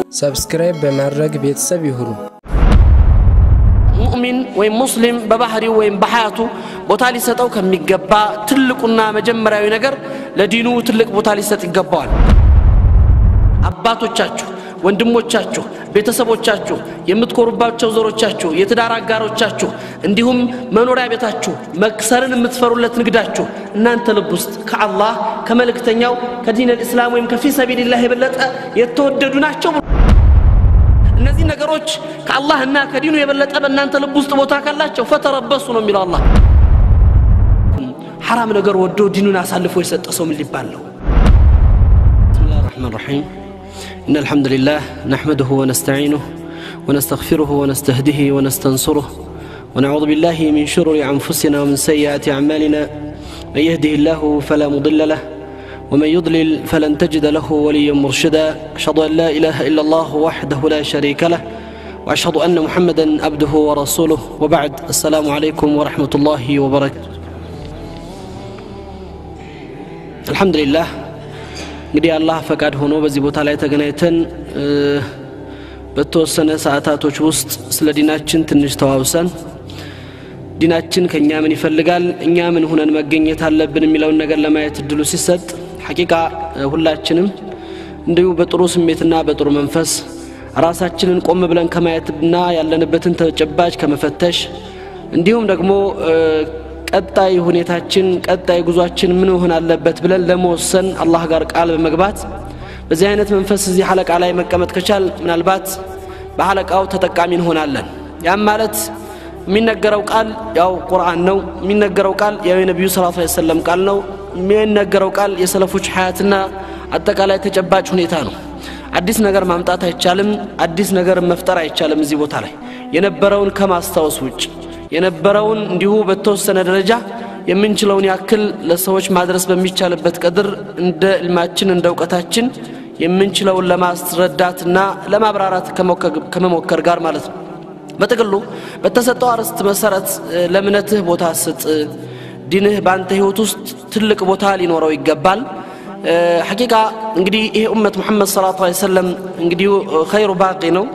سبسكرايب بمرق بيتسب يهرو مؤمن وين مسلم ببحري وين بحياته بوتالي ستاو كميغبا تلقنا مجمراوي ነገር ለዲኑ ትልቅ ቦታሊ ሰጥ ይገባዋል አባቶቻችሁ ወንድሞቻችሁ ቤተሰቦቻችሁ የምትኮሩባቸው ዘሮቻችሁ የትዳር አጋሮቻችሁ እንዲሁም መኖሪያ ቤታችሁ መክሰርን የምትፈሩለት ንግዳችሁ እናንተ ልብ ውስጥ ከአላህ ከመልእክተኛው ከዲን الاسلام ወይም ከፊ ሰቢልላህ የበለጠ የተወደዱ ናቸው እነዚህ ነገሮች ከአላህና ከዲኑ የበለጠ በእናንተ ልብ ውስጥ ቦታ ካላቸው ፈተረበሱ ነው የሚለው አላህ حرام ነገር ወዶ ዲኑን አሳልፎ የሰጠ ሰው ምን ሊባል ነው بسم الله الرحمن الرحيم إن الحمد لله نحمده ونستعينه ونستغفره ونستهديه ونستنصره ونعوذ بالله من شرور أنفسنا ومن سيئات أعمالنا من يهده الله فلا مضل له ومن يضلل فلن تجد له وليا مرشدا أشهد أن لا إله إلا الله وحده لا شريك له وأشهد أن محمدا عبده ورسوله وبعد السلام عليكم ورحمة الله وبركاته الحمد لله እንግዲህ አላህ ፈቃድ ሆኖ በዚህ ቦታ ላይ ተገናኝተን በተወሰነ ሰዓታቶች ውስጥ ስለ ዲናችን ትንሽ ተዋውሰን ዲናችን ከኛ ምን ይፈልጋል እኛ ምን ሆነን መገኘት አለብን የሚለው ነገር ለማየት እድሉ ሲሰጥ ሐቂቃ ሁላችንም እንዲሁ በጥሩ ስሜትና በጥሩ መንፈስ ራሳችንን ቆም ብለን ከማየትና ያለንበትን ተጨባጭ ከመፈተሽ እንዲሁም ደግሞ ቀጣይ ሁኔታችን ቀጣይ ጉዟችን ምን ሆነ አለበት ብለን ለመወሰን አላህ ጋር ቃል በመግባት በዚህ አይነት መንፈስ እዚህ ሐለቃ ላይ መቀመጥ ከቻል ምናልባት በሐለቃው ተጠቃሚ እንሆናለን ያም ማለት የሚነገረው ቃል ያው ቁርአን ነው የሚነገረው ቃል ያው የነብዩ ሰለላሁ ዐለይሂ ወሰለም ቃል ነው የሚነገረው ቃል የሰለፎች ሐያትና አጠቃላይ ተጨባጭ ሁኔታ ነው አዲስ ነገር ማምጣት አይቻልም አዲስ ነገር መፍጠር አይቻልም እዚህ ቦታ ላይ የነበረውን ከማስተዋወስ ውጭ የነበረውን እንዲሁ በተወሰነ ደረጃ የምንችለውን ያክል ለሰዎች ማድረስ በሚቻልበት ቀድር እንደ ilmaችን እንደ ዕውቀታችን የምንችለውን ለማስረዳትና ለማብራራት ከመሞከር ጋር ማለት ነው በተገሉ በተሰጠው አርስት መሰረት ለምነትህ ቦታ ስጥ ዲንህ ባንተ ህይወት ውስጥ ትልቅ ቦታ ሊኖረው ይገባል ሐቂቃ እንግዲህ ይሄ ኡመት መሐመድ ሰለላሁ ዐለይሂ ወሰለም እንግዲህ ኸይሩ ባቂ ነው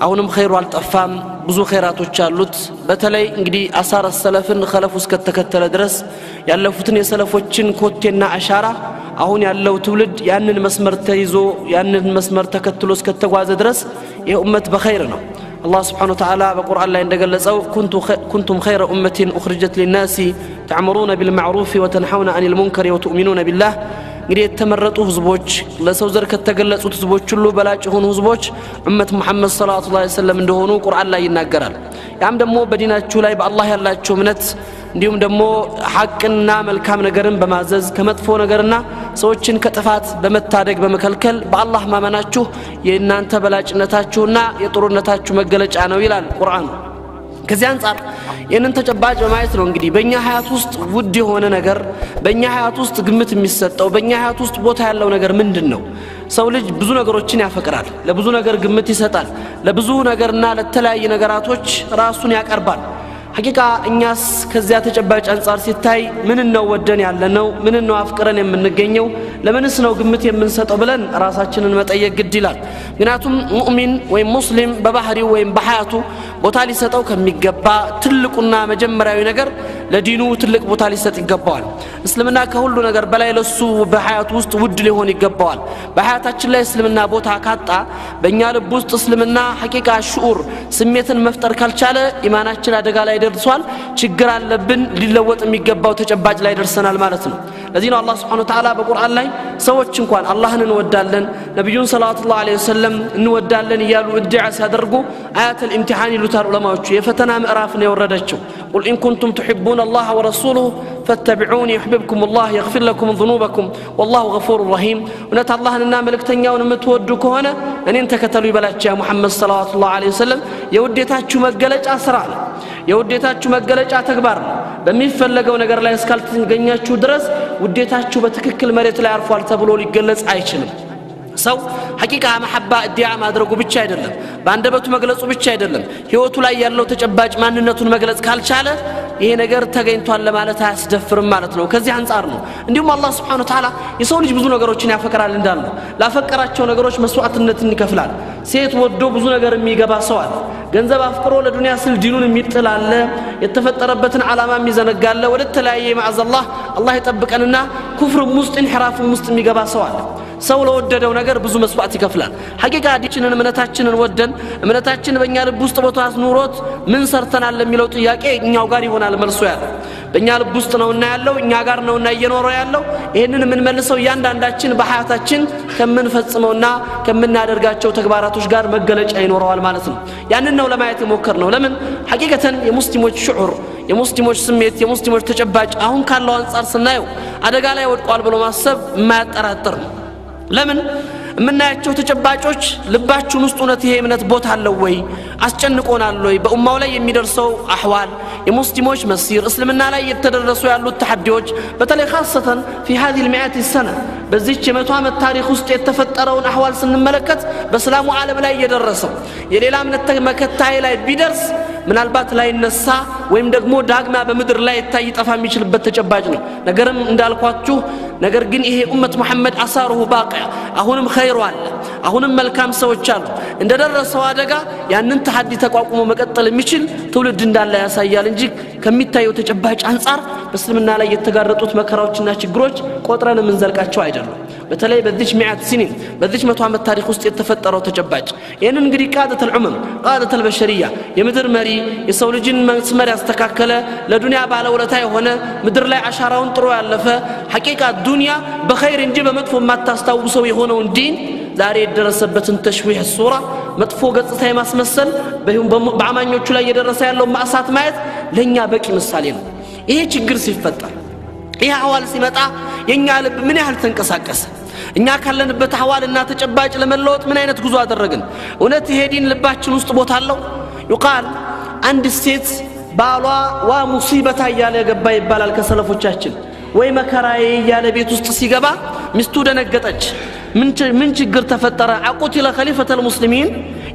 አሁንም ኸይሩ አልጠፋም ብዙ ኸይራቶች አሉት በተለይ እንግዲህ አሳር ሰለፍን ኸለፍ ውስጥ ከተከተለ ድረስ ያለፉትን የሰለፎችን ኮቴና አሻራ አሁን ያለው ትውልድ ያንን መስመር ተይዞ ያንን መስመር ተከትሎ እስከተጓዘ ድረስ ይሄ ኡመት በኸይር ነው الله سبحانه وتعالى بقرآن الله عندما كنتم خير أمة أخرجت للناس تعمرون بالمعروف وتنحون عن المنكر وتؤمنون بالله እንግዲህ የተመረጡ ህዝቦች ለሰው ዘር ከተገለጹት ህዝቦች ሁሉ በላጭ ሆኑ ህዝቦች ኡመት መሐመድ ሰለላሁ ዐለይሂ ወሰለም እንደሆኑ ቁርአን ላይ ይናገራል ያም ደግሞ በዲናችሁ ላይ በአላህ ያላችሁ እምነት እንዲሁም ደግሞ ሐቅና መልካም ነገርን በማዘዝ ከመጥፎ ነገርና ሰዎችን ከጥፋት በመታደግ በመከልከል በአላህ ማመናችሁ የእናንተ በላጭነታችሁና የጥሩነታችሁ መገለጫ ነው ይላል ቁርአን ከዚህ አንፃር የነን ተጨባጭ በማየት ነው እንግዲህ በእኛ ሀያት ውስጥ ውድ የሆነ ነገር በእኛ ሀያት ውስጥ ግምት የሚሰጠው በእኛ ሀያት ውስጥ ቦታ ያለው ነገር ምንድነው ሰው ልጅ ብዙ ነገሮችን ያፈቅራል ለብዙ ነገር ግምት ይሰጣል ለብዙ ነገርና ለተለያየ ነገራቶች ራሱን ያቀርባል ሐቂቃ እኛስ ከዚያ ተጨባጭ አንፃር ሲታይ ምን ነው ወደን ያለነው ምን ነው አፍቅረን የምንገኘው ለምንስ ነው ግምት የምንሰጠው ብለን ራሳችንን መጠየቅ ግድ ይላል ምክንያቱም ሙእሚን ወይም ሙስሊም በባህሪው ወይም በሐያቱ ቦታ ሊሰጠው ከሚገባ ትልቁና መጀመሪያዊ ነገር ለዲኑ ትልቅ ቦታ ሊሰጥ ይገባዋል እስልምና ከሁሉ ነገር በላይ ለሱ በሐያቱ ውስጥ ውድ ሊሆን ይገባዋል በሐያታችን ላይ እስልምና ቦታ ካጣ በእኛ ልብ ውስጥ እስልምና ሐቂቃ ሽዑር ስሜትን መፍጠር ካልቻለ ኢማናችን አደጋ ላይ ደርሷል ችግር አለብን ሊለወጥ የሚገባው ተጨባጭ ላይ ደርሰናል ማለት ነው ለዚህ ነው አላህ Subhanahu Wa Ta'ala በቁርአን ላይ ሰዎች እንኳን አላህን እንወዳለን ነብዩን ሰለላሁ ዐለይሂ ወሰለም እንወዳለን ይያሉ እድዓ ሲያደርጉ አያተል ኢምቲሃን ይሉታል ዑለማዎቹ የፈተና ምዕራፍ ነው የወረደችው قل إن كنتم تحبون الله ورسوله فاتبعوني يحببكم الله يغفر لكم ذنوبكم والله غفور رحيم ونت الله لنا ملكتنياውን የምትወዱ ከሆነ እኔን ተከተሉ ይበላችሁ ያ ሙሐመድ ሰለላሁ ዐለይሂ ወሰለም የውዴታችሁ መገለጫ ስራ ነው የውዴታችሁ መገለጫ ተግባር ነው በሚፈለገው ነገር ላይ እስካልተገኛችሁ ድረስ ውዴታችሁ በትክክል መሬት ላይ አርፏል ተብሎ ሊገለጽ አይችልም ሰው ሐቂቃ መሐባ እዲያ ማድረጉ ብቻ አይደለም ባንደበቱ መግለጹ ብቻ አይደለም ህይወቱ ላይ ያለው ተጨባጭ ማንነቱን መግለጽ ካልቻለ ይሄ ነገር ተገኝቷል ለማለት አያስደፍርም ማለት ነው ከዚህ አንፃር ነው እንዲሁም አላህ Subhanahu Wa Ta'ala የሰው ልጅ ብዙ ነገሮችን ያፈቅራል እንዳለ ላፈቀራቸው ነገሮች መስዋዕትነትን ይከፍላል ሴት ወዶ ብዙ ነገር የሚገባ ሰው አለ ገንዘብ አፍቅሮ ለዱንያ ስል ዲኑን የሚጥላል የተፈጠረበትን ዓላማ የሚዘነጋለ ወደ ተለያየ ማዕዘላህ አላህ ይጠብቀንና ኩፍርም ውስጥ ኢንሕራፍም ውስጥ የሚገባ ሰው አለ ሰው ለወደደው ነገር ብዙ መስዋዕት ይከፍላል ሐቂቃ ዲችንን እምነታችንን ወደን እምነታችን በእኛ ልብ ውስጥ ቦታ አስኑሮት ምን ሰርተናል ለሚለው ጥያቄ እኛው ጋር ይሆናል መልሶ ያለው በእኛ ልብ ውስጥ ነውና ያለው እኛ ጋር ነውና እየኖረው ያለው ይሄንን ምን መልሰው ያንዳንዳችን በሐያታችን ከመንፈጽመውና ከመናደርጋቸው ተግባራቶች ጋር መገለጫ ይኖረዋል ማለት ነው ያንን ነው ለማየት የሞከርነው ለምን ሐቂቃተን የሙስሊሞች ሽዑር የሙስሊሞች ስሜት የሙስሊሞች ተጨባጭ አሁን ካለው አንፃር ስናየው አደጋ ላይ ወድቋል ብሎ ማሰብ የማያጠራጥር ነው ለምን ምናያቸው ተጨባጮች ልባችሁን ውስጥ ኡነት ይሄ እምነት ቦታ አለው ወይ አስጨንቆናል ወይ በኡማው ላይ የሚደርሰው አህዋል የሙስሊሞች መስይር እስልምና ላይ የተደረሱ ያሉት ተሐዲዎች በተለይ خاصة في هذه المئات السنه በዚህች የመቶ ዓመት ታሪክ ውስጥ የተፈጠረውን አህዋል ስንመለከት በእስላሙ ዓለም ላይ የደረሰው የሌላ እምነት ተመከታይ ላይ ቢደርስ ምናልባት ላይ ነሳ ወይም ደግሞ ዳግማ በመድር ላይ ይጣፋ የሚችልበት ተጨባጭ ነው ነገርም እንዳልኳችሁ ነገር ግን ይሄ ኡመት መሐመድ አሳሩሁ ባቂያ አሁንም ኸይሩ አለ አሁንም መልካም ሰዎች አሉ እንደደረሰው አደጋ ያንን ተሐዲ ተቋቁሞ መቀጠል የሚችል ትውልድ እንዳለ ያሳያል እንጂ ከሚታየው ተጨባጭ አንፃር በእስልምና ላይ የተጋረጡት መከራዎችና ችግሮች ቆጥረን ምን ዘልቃቸው አይደለም በተለይ በዚች 100 سنين በዚች 100 ዓመት ታሪክ ውስጥ የተፈጠረው ተጨባጭ ይሄንን እንግዲህ ቃደተ العمم ቃደተ البشريه የምድር መሪ የሰው ልጅን መስመር ያስተካከለ ለዱንያ ባለውለታ የሆነ ምድር ላይ አሻራውን ጥሮ ያለፈ ሐቂቃ ዱንያ በኸይር እንጂ በመጥፎ ማታስታውሰው የሆነው ዲን ዛሬ የደረሰበትን ተሽዊህ ሱራ መጥፎ ገጽታ የማስመሰል በአማኞቹ ላይ የደረሰ ያለው ማሳት ማየት ለኛ በቂ ምሳሌ ነው ይሄ ችግር ሲፈጠር ይሄ አዋል ሲመጣ የኛ ልብ ምን ያህል ተንቀሳቀሰ እኛ ካለንበት አዋልና ተጨባጭ ለመለወጥ ምን አይነት ጉዞ አደረግን እውነት ይሄ ዲን ልባችን ውስጥ ቦታ አለው ይቃል አንድ ሴት ባሏ ዋ ሙሲበታ ያለ ገባ ይባላል ከሰለፎቻችን ወይ መከራዬ ያለ ቤት ውስጥ ሲገባ ሚስቱ ደነገጠች ምን ችግር ተፈጠረ አቁቲለ ኸሊፈተ المسلمين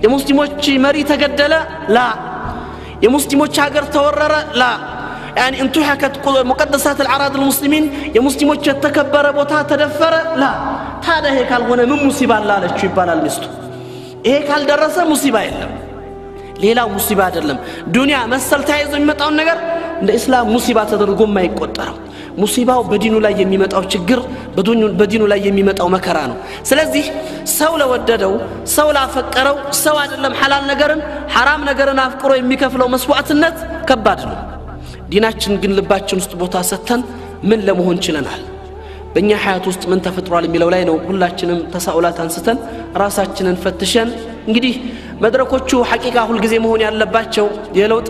የሙስሊሞች መሪ ተገደለ ላ የሙስሊሞች ሀገር ተወረረ ላ يعني انتهكت مقدسات الاعراض المسلمين የሙስሊሞች የተከበረ ቦታ ተደፈረ ላ ታዲያ ይሄ ካልሆነ ምን ሙሲባ አላለች ይባላል ሚስቱ ይሄ ካልደረሰ ሙሲባ የለም ሌላው ሙሲባ አይደለም ዱንያ መሰል ታይዞ የሚመጣው ነገር እንደ እስላም ሙሲባ ተደርጎ የማይቆጠረው ሙሲባው በዲኑ ላይ የሚመጣው ችግር በዲኑ ላይ የሚመጣው መከራ ነው ስለዚህ ሰው ለወደደው ሰው ላፈቀረው ሰው አይደለም ሐላል ነገርን حرام ነገርን አፍቅሮ የሚከፍለው መስዋዕትነት ከባድ ነው ዲናችን ግን ልባችን ውስጥ ቦታ ሰተን ምን ለመሆን ችለናል በእኛ ሐያት ውስጥ ምን ተፈጥሯል የሚለው ላይ ነው ሁላችንም ተሳኡላት አንስተን ራሳችንን ፈትሸን እንግዲህ መድረኮቹ ሐቂቃ ሁሉ ጊዜ መሆን ያለባቸው የለውጥ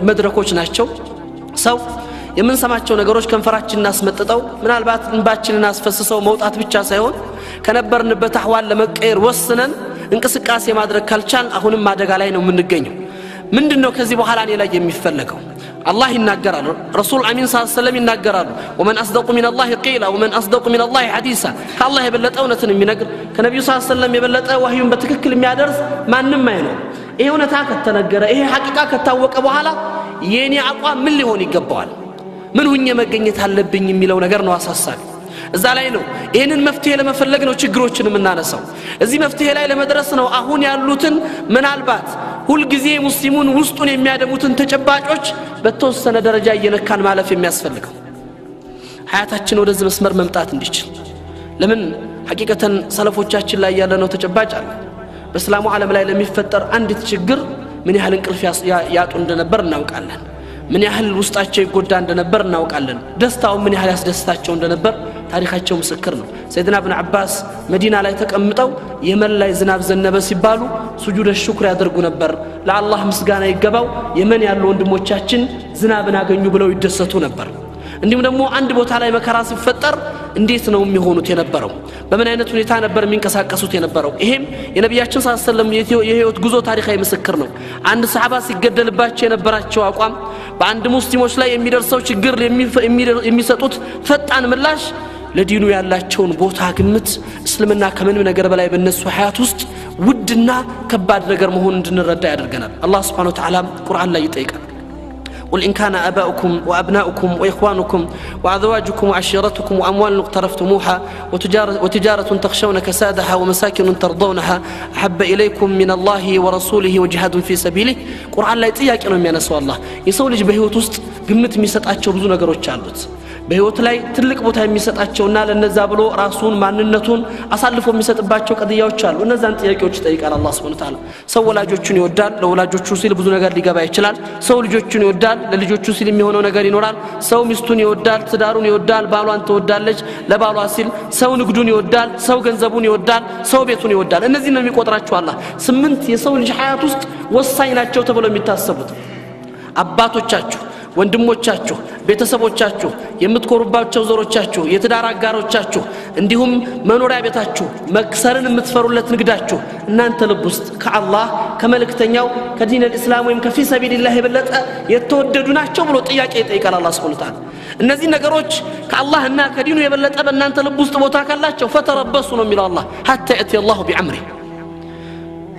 መድረኮች ናቸው ሰው የምንሰማቸው ነገሮች ከንፈራችንን አስመጥጠው ምናልባት እንባችንን አስፈስሰው መውጣት ብቻ ሳይሆን ከነበርንበት አህዋል ለመቀየር ወስነን እንቅስቃሴ ማድረግ ካልቻል አሁንም አደጋ ላይ ነው የምንገኘው ምንድነው ከዚህ በኋላ እኔ ላይ የሚፈልገው الله ينقرال رسول امين صلى الله عليه وسلم ينقرال ومن اصدق من الله قيلا ومن اصدق من الله حديثا الله يبلط اونتن ينقر كنبي صلى الله عليه وسلم يبلط وحيون بتككل የሚያደርስ ማንንም አይኖር ይሄ እውነታ ከተነገረ ይሄ ሐቂቃ ከታወቀ በኋላ የኔ አቋም ምን ሊሆን ይገባዋል ምን ሁኜ መገኘት አለብኝ የሚለው ነገር ነው አሳሳቢ እዛ ላይ ነው ይሄንን መፍትሄ ለመፈለግ ነው ችግሮችን የምናነሳው እዚህ መፍትሄ ላይ ለመድረስ ነው አሁን ያሉትን ምናልባት ሁሉ ጊዜ ሙስሊሙን ውስጡን የሚያደሙትን ተጨባጮች በተወሰነ ደረጃ እየነካን ማለፍ የሚያስፈልገው ሐያታችን ወደዚህ መስመር መምጣት እንዲችል ለምን ሐቂቀተን ሰለፎቻችን ላይ ያለነው ተጨባጭ አለ በእስላሙ ዓለም ላይ ለሚፈጠር አንዲት ችግር ምን ያህል እንቅልፍ ያጡ እንደነበር እናውቃለን ምን ያህል ውስጣቸው ይጎዳ እንደነበር እናውቃለን ደስታው ምን ያህል ያስደስታቸው እንደነበር ታሪካቸው ምስክር ነው ሰይድና ኢብኑ አባስ መዲና ላይ ተቀምጠው የመን ላይ ዝናብ ዘነበ ሲባሉ ሱጁድ ሽክር ያደርጉ ነበር ለአላህ ምስጋና ይገባው የመን ያሉ ወንድሞቻችን ዝናብን አገኙ ብለው ይደሰቱ ነበር እንዲሁም ደግሞ አንድ ቦታ ላይ መከራ ሲፈጠር እንዴት ነው የሚሆኑት የነበረው በምን አይነት ሁኔታ ነበር የሚንቀሳቀሱት የነበረው ይሄም የነብያችን ሰለላሁ ዐለይሂ ወሰለም የህይወት ጉዞ ታሪካዊ ምስክር ነው አንድ ሰሃባ ሲገደልባቸው የነበራቸው አቋም በአንድ ሙስሊሞች ላይ የሚደርሰው ችግር የሚሰጡት ፈጣን ምላሽ ለዲኑ ያላቸውን ቦታ ግምት እስልምና ከምን ነገር በላይ በእነሱ ሐያት ውስጥ ውድና ከባድ ነገር መሆኑን እንድንረዳ ያደርገናል አላህ Subhanahu Wa Ta'ala ቁርአን ላይ ይጠይቃል قل إن كان آباؤكم وأبناؤكم وإخوانكم وأزواجكم وعشيرتكم وأموال اقترفتموها وتجارة تخشون كسادها ومساكن ترضونها أحب إليكم من الله ورسوله وجهاد في سبيله قرآن لا يتياك أنهم ينسوا الله يسولج بهيوت وسط قمت ميسات أتشو بزو نقروش چالوت በህይወት ላይ ትልቅ ቦታ የሚሰጣቸውና ለነዛ ብሎ ራሱን ማንነቱን አሳልፎ የሚሰጥባቸው ቀድያዎች አሉ እነዛን ጥያቄዎች ይጠይቃል አላህ Subhanahu Wa Ta'ala ሰው ወላጆቹን ይወዳል ለወላጆቹ ሲል ብዙ ነገር ሊገባ ይችላል ሰው ልጆቹን ይወዳል ለልጆቹ ሲል የሚሆነው ነገር ይኖራል ሰው ሚስቱን ይወዳል ትዳሩን ይወዳል ባሏን ትወዳለች ለባሏ ሲል ሰው ንግዱን ይወዳል ሰው ገንዘቡን ይወዳል ሰው ቤቱን ይወዳል እነዚህ ነው የሚቆጥራቸው አላህ 8 የሰው ልጅ ሐያት ውስጥ ወሳኝ ናቸው ተብለው የሚታሰቡት አባቶቻችሁ ወንድሞቻችሁ ቤተሰቦቻችሁ የምትኮሩባቸው ዘሮቻችሁ የትዳር አጋሮቻችሁ እንዲሁም መኖሪያ ቤታችሁ መክሰርን የምትፈሩለት ንግዳችሁ እናንተ ልብ ውስጥ ከአላህ ከመልእክተኛው ከዲን الاسلام ወይም ከፊ ሰቢልላህ የበለጠ የተወደዱ ናቸው ብሎ ጥያቄ ይጠይቃል አላህ Subhanahu Wa Ta'ala እነዚህ ነገሮች ከአላህና ከዲኑ የበለጠ በእናንተ ልብ ውስጥ ቦታ ካላቸው ፈተረበሱ ነው የሚለው አላህ حتى ياتي الله بأمره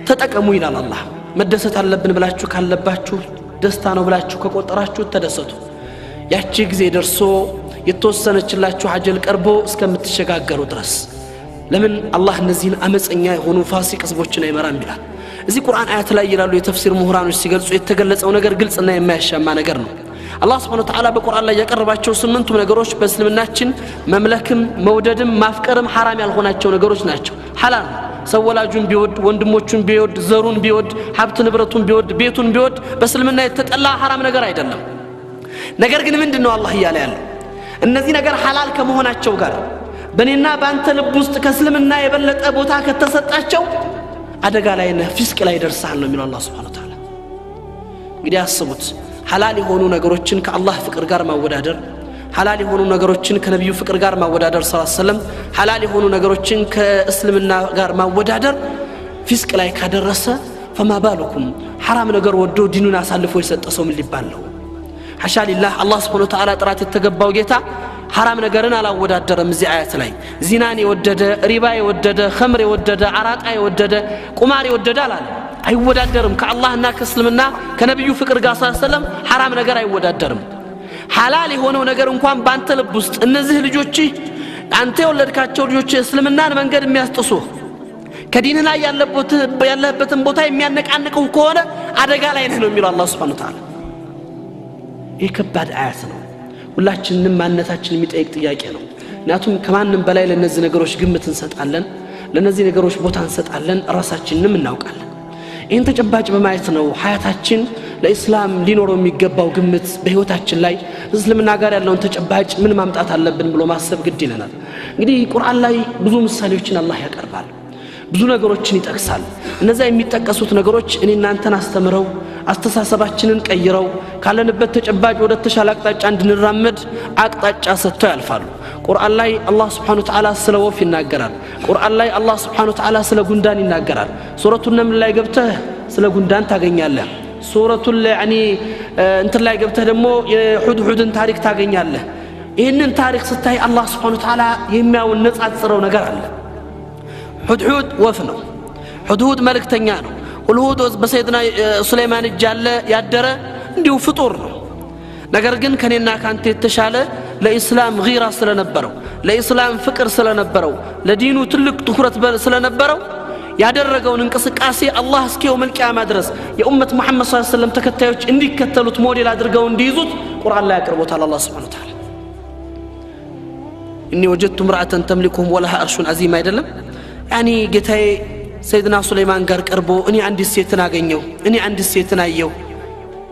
ተጠቀሙ ይላል አላህ መደሰት አለብን ብላችሁ ካለባችሁ ደስታ ነው ብላችሁ ከቆጠራችሁ ተደሰቱ ያቺ ጊዜ ደርሶ የተወሰነችላችሁ አጀል ቀርቦ እስከምትሸጋገሩ ድረስ ለምን አላህ እነዚህን አመፀኛ የሆኑ ፋሲቅ ህዝቦችን አይመራም ይላል እዚህ ቁርአን አያት ላይ ይላሉ የተፍሲር ምሁራኖች ሲገልጹ የተገለጸው ነገር ግልጽና የማያሻማ ነገር ነው አላህ Subhanahu Wa Ta'ala በቁርአን ላይ ያቀርባቸው 8 ነገሮች በእስልምናችን መምለክም መውደድም ማፍቀርም حرام ያልሆናቸው ነገሮች ናቸው ሐላል ሰው ወላጁን ቢወድ ወንድሞቹን ቢወድ ዘሩን ቢወድ ሀብት ንብረቱን ቢወድ ቤቱን ቢወድ በእስልምና የተጠላ حرام ነገር አይደለም ነገር ግን ምንድነው አላህ ይያለ ያለው እነዚህ ነገር ሐላል ከመሆናቸው ጋር በእኔና በአንተ ልብ ውስጥ ከእስልምና የበለጠ ቦታ ከተሰጣቸው አደጋ ላይ ነው ፊስቅ ላይ ደርሳል ነው የሚለው አላህ Subhanahu Wa Ta'ala እንግዲህ አስቡት ሐላል የሆኑ ነገሮችን ከአላህ ፍቅር ጋር ማወዳደር ሐላል የሆኑ ነገሮችን ከነብዩ ፍቅር ጋር ማወዳደር ሰለላሁ ዐለይሂ ወሰለም ሐላል የሆኑ ነገሮችን ከእስልምና ጋር ማወዳደር ፊስቅ ላይ ካደረሰ فما بالكم حرام ነገር ወዶ ዲኑን አሳልፎ የሰጠ ሰው ምን ሊባል ነው ሐሻ ሊላህ አላህ Subhanahu Wa Ta'ala ጥራት የተገባው ጌታ حرام ነገርን አላወዳደረም እዚህ አያት ላይ ዚናን የወደደ ሪባ የወደደ ኸምር የወደደ አራጣ የወደደ ቁማር የወደደ አላለ አይወዳደርም ከአላህና ከእስልምና ከነብዩ ፍቅር ጋር ሰለላሁ ዐለይሂ ወሰለም حرام ነገር አይወዳደርም حلال የሆነው ነገር እንኳን ባንተ ልብ ውስጥ እነዚህ ልጆች አንተ የወለድካቸው ልጆች እስልምናን መንገድ የሚያስጥሱ ከዲን ላይ ያለበትን ቦታ የሚያነቃንቁ ከሆነ አደጋ ላይ ነህ ነው የሚለው አላህ Subhanahu Wa Ta'ala ይከባድ አያት ነው ሁላችንንም ማንነታችን የሚጠይቅ ጥያቄ ነው ምክንያቱም ከማንም በላይ ለነዚህ ነገሮች ግምት እንሰጣለን ለነዚህ ነገሮች ቦታ እንሰጣለን ራሳችንንም እናውቃለን ይህን ተጨባጭ በማየት ነው ሐያታችን ለኢስላም ሊኖረው የሚገባው ግምት በህይወታችን ላይ እስልምና ጋር ያለውን ተጨባጭ ምን ማምጣት አለብን ብሎ ማሰብ ግድ ይለናል እንግዲህ ቁርአን ላይ ብዙ ምሳሌዎችን አላህ ያቀርባል ብዙ ነገሮችን ይጠቅሳል እነዛ የሚጠቀሱት ነገሮች እኔና አንተን አስተምረው አስተሳሰባችንን ቀይረው ካለንበት ተጨባጭ ወደ ተሻለ አቅጣጫ እንድንራመድ አቅጣጫ ሰጥተው ያልፋሉ ቁርአን ላይ አላህ Subhanahu Wa Ta'ala ስለ ወፍ ይናገራል ቁርአን ላይ አላህ Subhanahu Wa Ta'ala ስለ ጉንዳን ይናገራል ሱረቱን ነምል ላይ ገብተህ ስለ ጉንዳን ታገኛለህ ሱረቱል ያኒ እንት ላይ ገብተህ ደግሞ የሁድሁድን ታሪክ ታገኛለህ ይሄንን ታሪክ ስታይ አላህ Subhanahu Wa Ta'ala የሚያወነጻጽረው ነገር አለ ሁድሁድ ወፍ ነው ሁድሁድ መልእክተኛ ነው ሁድሁድ በሰይድና ሱለይማን እጃለ ያደረ እንዲሁ ፍጡር ነው ነገር ግን ከኔና ካንተ የተሻለ ለኢስላም غيራ ስለነበረው ለኢስላም ፍቅር ስለነበረው ለዲኑ ትልቅ ትኩረት ስለነበረው ያደረገውን እንቅስቃሴ አላህ እስከው መልቂያማ ድረስ የኡመት መሐመድ ሰለላሁ ዐለይሂ ወሰለም ተከታዮች እንዲከተሉት ሞዴል አድርገው እንዲይዙት ቁርአን ላይ አቅርቦታል አላህ Subhanahu Wa Ta'ala اني وجدت امراه تملكهم ولها عرش عظيم አይደለም ያኒ ጌታዬ ሰይድና ሱለይማን ጋር ቀርቦ እኔ አንድ ሴትን አገኘው እኔ አንድ ሴትን አየው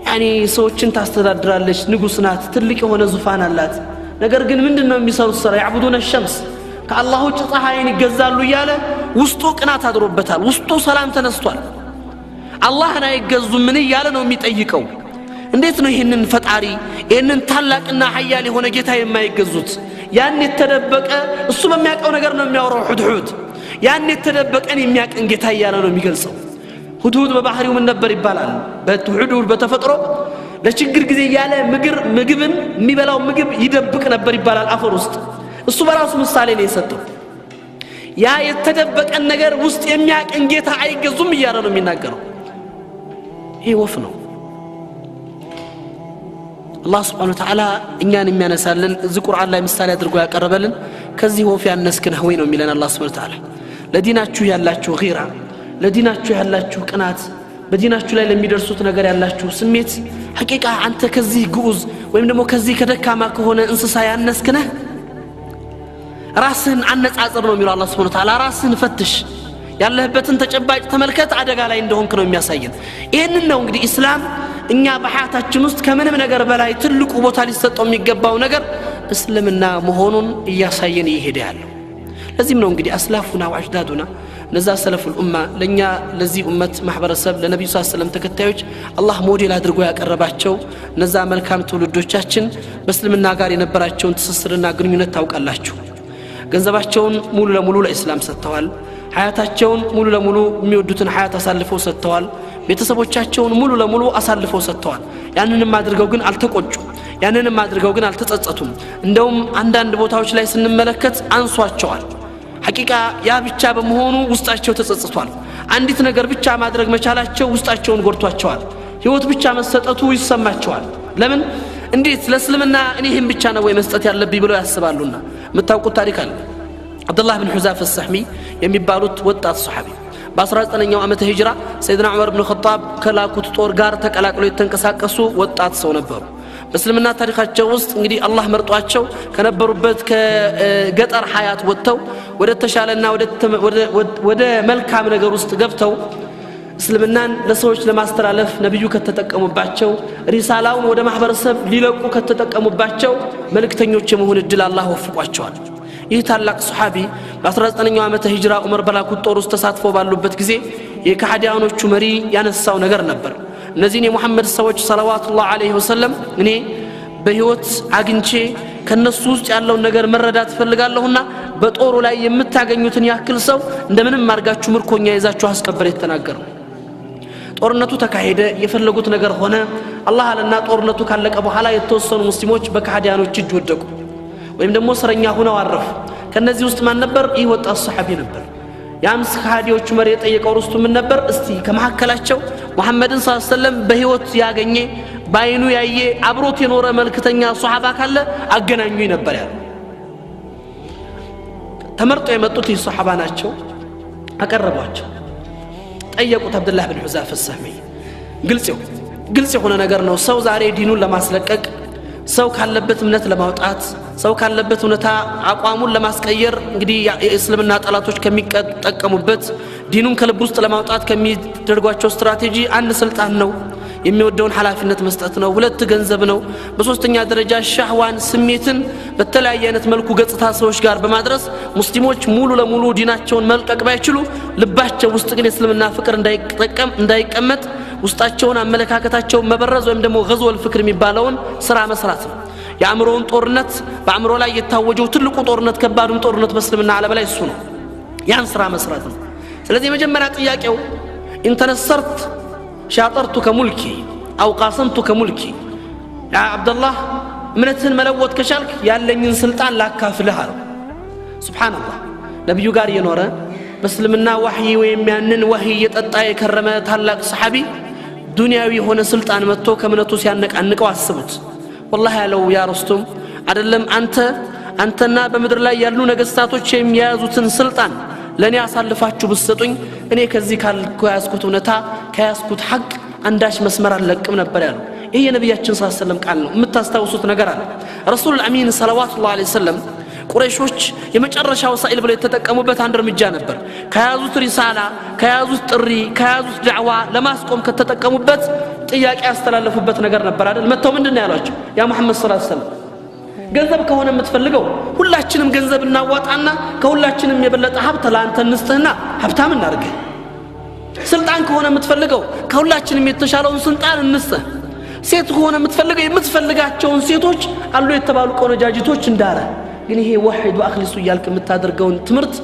ያኒ ሰዎችን ታስተዳድራለች ንጉስ ናት ትልቅ የሆነ ዙፋን አላት ነገር ግን ምንድነው የሚሰሩት ስራ ያዕቡዱነ ሸምስ ከአላህ ውጭ ፀሐይን ይገዛሉ ይያለ ውስጡ ቅናት አድሮበታል ውስጡ ሰላም ተነስቷል አላህን አይገዙም ምን ይያለ ነው የሚጠይቀው እንዴት ነው ይሄንን ፈጣሪ ይሄንን ታላቅና ኃያል የሆነ ጌታ የማይገዙት ያን የተደበቀ እሱ በሚያቀው ነገር ነው የሚያወራው ሁድሁድ ያን የተደበቀን የሚያቀን ጌታ ይያለ ነው የሚገልጸው ሁድሁድ በባህሪው ምን ነበር ይባላል በሁድሁድ በተፈጥሮ ለችግር ጊዜ ያለ ምግብን የሚበላው ምግብ ይደብቅ ነበር ይባላል አፈር ውስጥ እሱ በራሱ ምሳሌ ነው የሰጠው ያ የተደበቀን ነገር ውስጥ የሚያቀን ጌታ አይገዙም ይያለ ነው የሚናገረው ይሄ ወፍ ነው الله سبحانه وتعالى እኛን የሚያነሳልን እዚ ቁርአን ላይ ምሳሌ አድርጎ ያቀርበልን ከዚህ ወፍ ያነስከን ሆይ ነው የሚለን الله سبحانه وتعالى ለዲናችሁ ያላችሁ ጊራ ለዲናችሁ ያላችሁ ቅናት በዲናችሁ ላይ ለሚደርሱት ነገር ያላችሁ ስሜት ሐቂቃ አንተ ከዚህ ግዑዝ ወይም ደግሞ ከዚህ ከደካማ ከሆነ እንስሳ ያነስከነ ራስን አነጻጽር ነው የሚለው الله سبحانه وتعالى ራስን ፈትሽ ያለህበትን ተጨባጭ ተመልከት አደጋ ላይ እንደሆንክ ነው የሚያሳየን ይሄንን ነው እንግዲህ እስላም እኛ በሐያታችን ውስጥ ከምንም ነገር በላይ ትልቁ ቦታ ሊሰጠው የሚገባው ነገር እስልምና መሆኑን እያሳየን ይሄዳል ለዚህም ነው እንግዲህ አስላፉና ወአጅዳዱና ነዛ ሰለፉል ኡማ ለኛ ለዚህ ኡመት ማህበረሰብ ለነብዩ ሰለላሁ ዐለይሂ ወሰለም ተከታዮች አላህ ሞዴል አድርጎ ያቀረባቸው ነዛ መልካም ትውልዶቻችን በእስልምና ጋር የነበራቸውን ትስስርና ግንኙነት ታውቃላችሁ ገንዘባቸውን ሙሉ ለሙሉ ለእስላም ሰጥተዋል ሐያታቸውን ሙሉ ለሙሉ የሚወዱትን ሐያት አሳልፈው ሰጥተዋል ቤተሰቦቻቸውን ሙሉ ለሙሉ አሳልፈው ሰጥተዋል ያንንም አድርገው ግን አልተቆጩም ያንንም አድርገው ግን አልተጸጸቱም እንደውም አንዳንድ ቦታዎች ላይ ስንመለከት አንሷቸዋል ሐቂቃ ያ ብቻ በመሆኑ ውስጣቸው ተጸጽቷል አንዲት ነገር ብቻ ማድረግ መቻላቸው ውስጣቸውን ጎርቷቸዋል ህይወት ብቻ መሰጠቱ ይሰማቸዋል ለምን እንዴት ለእስልምና እኔ ይሄን ብቻ ነው ወይ መስጠት ያለብኝ ብለው ያስባሉና መታውቁት ታሪክ አለ አብዱላህ ብን ሁዛፍ السحمي የሚባሉት ወጣት ሱሐቢ በ19ኛው ዓመተ ሂጅራ ሰይድና ዑመር ብን ኸጣብ ከላኩት ጦር ጋር ተቀላቅለው የተንቀሳቀሱ ወጣት ሰው ነበሩ በእስልምና ታሪካቸው ውስጥ እንግዲህ አላህ መርጧቸው ከነበሩበት ከገጠር ሐያት ወጥተው ወደ ተሻለና ወደ መልካም ነገር ውስጥ ገብተው እስልምናን ለሰዎች ለማስተላለፍ ነብዩ ከተጠቀሙባቸው ሪሳላውን ወደ ማህበረሰብ ሊለቁ ከተጠቀሙባቸው መልእክተኞች የመሆን እድል አላህ ወፍቋቸዋል ይህ ታላቅ ሱሐቢ በ19ኛው ዓመተ ሂጅራ ዑመር በላኩት ጦር ውስጥ ተሳትፎ ባሉበት ጊዜ የካህዲያኖቹ መሪ ያነሳው ነገር ነበር እነዚህን የሙሐመድ ሰዎች ሰለዋቱላህ ዐለይሂ ወሰለም እኔ በህይወት አግኝቼ ከነሱ ውስጥ ያለው ነገር መረዳት ፈልጋለሁና በጦሩ ላይ የምታገኙትን ያክል ሰው እንደምንም ማርጋችሁ ምርኮኛ ይዛችሁ አስቀበረ የተናገሩ ጦርነቱ ተካሄደ የፈለጉት ነገር ሆነ አላህ አለና ጦርነቱ ካለቀ በኋላ የተወሰኑ ሙስሊሞች በካህዲያኖች እጅ ወደቁ ወይም ደግሞ እስረኛ ሆነው አረፉ ከነዚህ ውስጥ ማን ነበር ይህ ወጣት ሱሐቢ ነበር ያምስ ካህዲዎቹ መሪ የጠየቀው ርስቱ ምን ነበር እስቲ ከመሐከላቸው ሙሐመድን ሰለላሁ ዐለይሂ ወሰለም በህይወት ያገኘ ባይኑ ያየ አብሮት የኖረ መልክተኛ ሱሐባ ካለ አገናኙኝ ነበር ያለው ተመርጦ የመጡት ይህ ሱሐባ ናቸው አቀረቧቸው ጠየቁት አብዱላህ ብን ሁዛፍ السحمي ግልጽ የሆነ ነገር ነው ሰው ዛሬ ዲኑን ለማስለቀቅ ሰው ካለበት እምነት ለማውጣት ሰው ካለበት እውነታ አቋሙን ለማስቀየር እንግዲህ የእስልምና ጠላቶች ከሚጠቀሙበት ዲኑን ከልብ ውስጥ ለማውጣት ከሚደርጓቸው ስትራቴጂ አንድ ስልጣን ነው የሚወደውን ሐላፊነት መስጠት ነው ሁለት ገንዘብ ነው በሶስተኛ ደረጃ ሻህዋን ስሜትን በተለያየ አይነት መልኩ ገጽታ ሰዎች ጋር በማድረስ ሙስሊሞች ሙሉ ለሙሉ ዲናቸውን መልቀቅ ባይችሉ ልባቸው ውስጥ ግን የእስልምና ፍቅር እንዳይቀመጥ ውስጣቸውን አመለካከታቸውን መበረዝ ወይም ደግሞ ገዝወል ፍክር የሚባለውን ስራ መስራት ነው የአእምሮውን ጦርነት በአእምሮ ላይ የታወጀው ትልቁ ጦርነት ከባዱም ጦርነት በእስልምና ዓለም ላይ እሱ ነው ያን ስራ መስራት ነው ስለዚህ የመጀመሪያ ጥያቄው እንተነሰርት ሻጠርቱከ ሙልኪ አው ቃሰምቱከ ሙልኪ ያ አብዱላህ እምነትህን መለወጥ ከቻልክ ያለኝን ስልጣን ላካፍልህ አለው ሱብሃንአላህ ነብዩ ጋር የኖረ በእስልምና ወህይ ወይም ያንን ወህይ የጠጣ የከረመ ታላቅ ሰሐቢ ዱንያዊ የሆነ ስልጣን መጥቶ ከእምነቱ ሲያነቃንቀው አስቡት والله ያለው ያ ረሱል አይደለም አንተና በመድር ላይ ያሉ ነገስታቶች የሚያዙትን ስልጣን ለኔ አሳልፋችሁ ብትሰጡኝ እኔ ከዚህ ካልኩት እውነታ ከያስኩት ሐቅ አንዳች መስመር አልለቅም ነበር ያለው ይሄ የነብያችን ሰለላሁ ዐለይሂ ወሰለም ቃል ነው የምታስታውሱት ነገር አለ ረሱል አሚን ሰለዋቱላህ ዐለይሂ ወሰለም ቁረይሾች የመጨረሻው ሳኢል ብለው የተጠቀሙበት አንድ እርምጃ ነበር ከያዙት ሪሳላ ከያዙት ጥሪ ከያዙት ዳዕዋ ለማስቆም ከተጠቀሙበት ጥያቄ ያስተላለፉበት ነገር ነበር አይደል መተው ምንድነው ያሏቸው ያ መሐመድ ሰለላሁ ዐለይሂ ወሰለም ገንዘብ ከሆነ የምትፈልገው ሁላችንም ገንዘብ እናዋጣና ከሁላችንም የበለጠ ሀብት ላንተ እንስጥህና ሀብታም እናርገ ስልጣን ከሆነ የምትፈልገው ከሁላችንም የተሻለውን ስልጣን እንስጥህ ሴት ከሆነ የምትፈልገው የምትፈልጋቸውን ሴቶች አሉ የተባሉ ቆነጃጅቶች እንዳረ ግን ይሄ ወህድ ወአኽሊሱ ያልክ የምታደርገውን ትምርት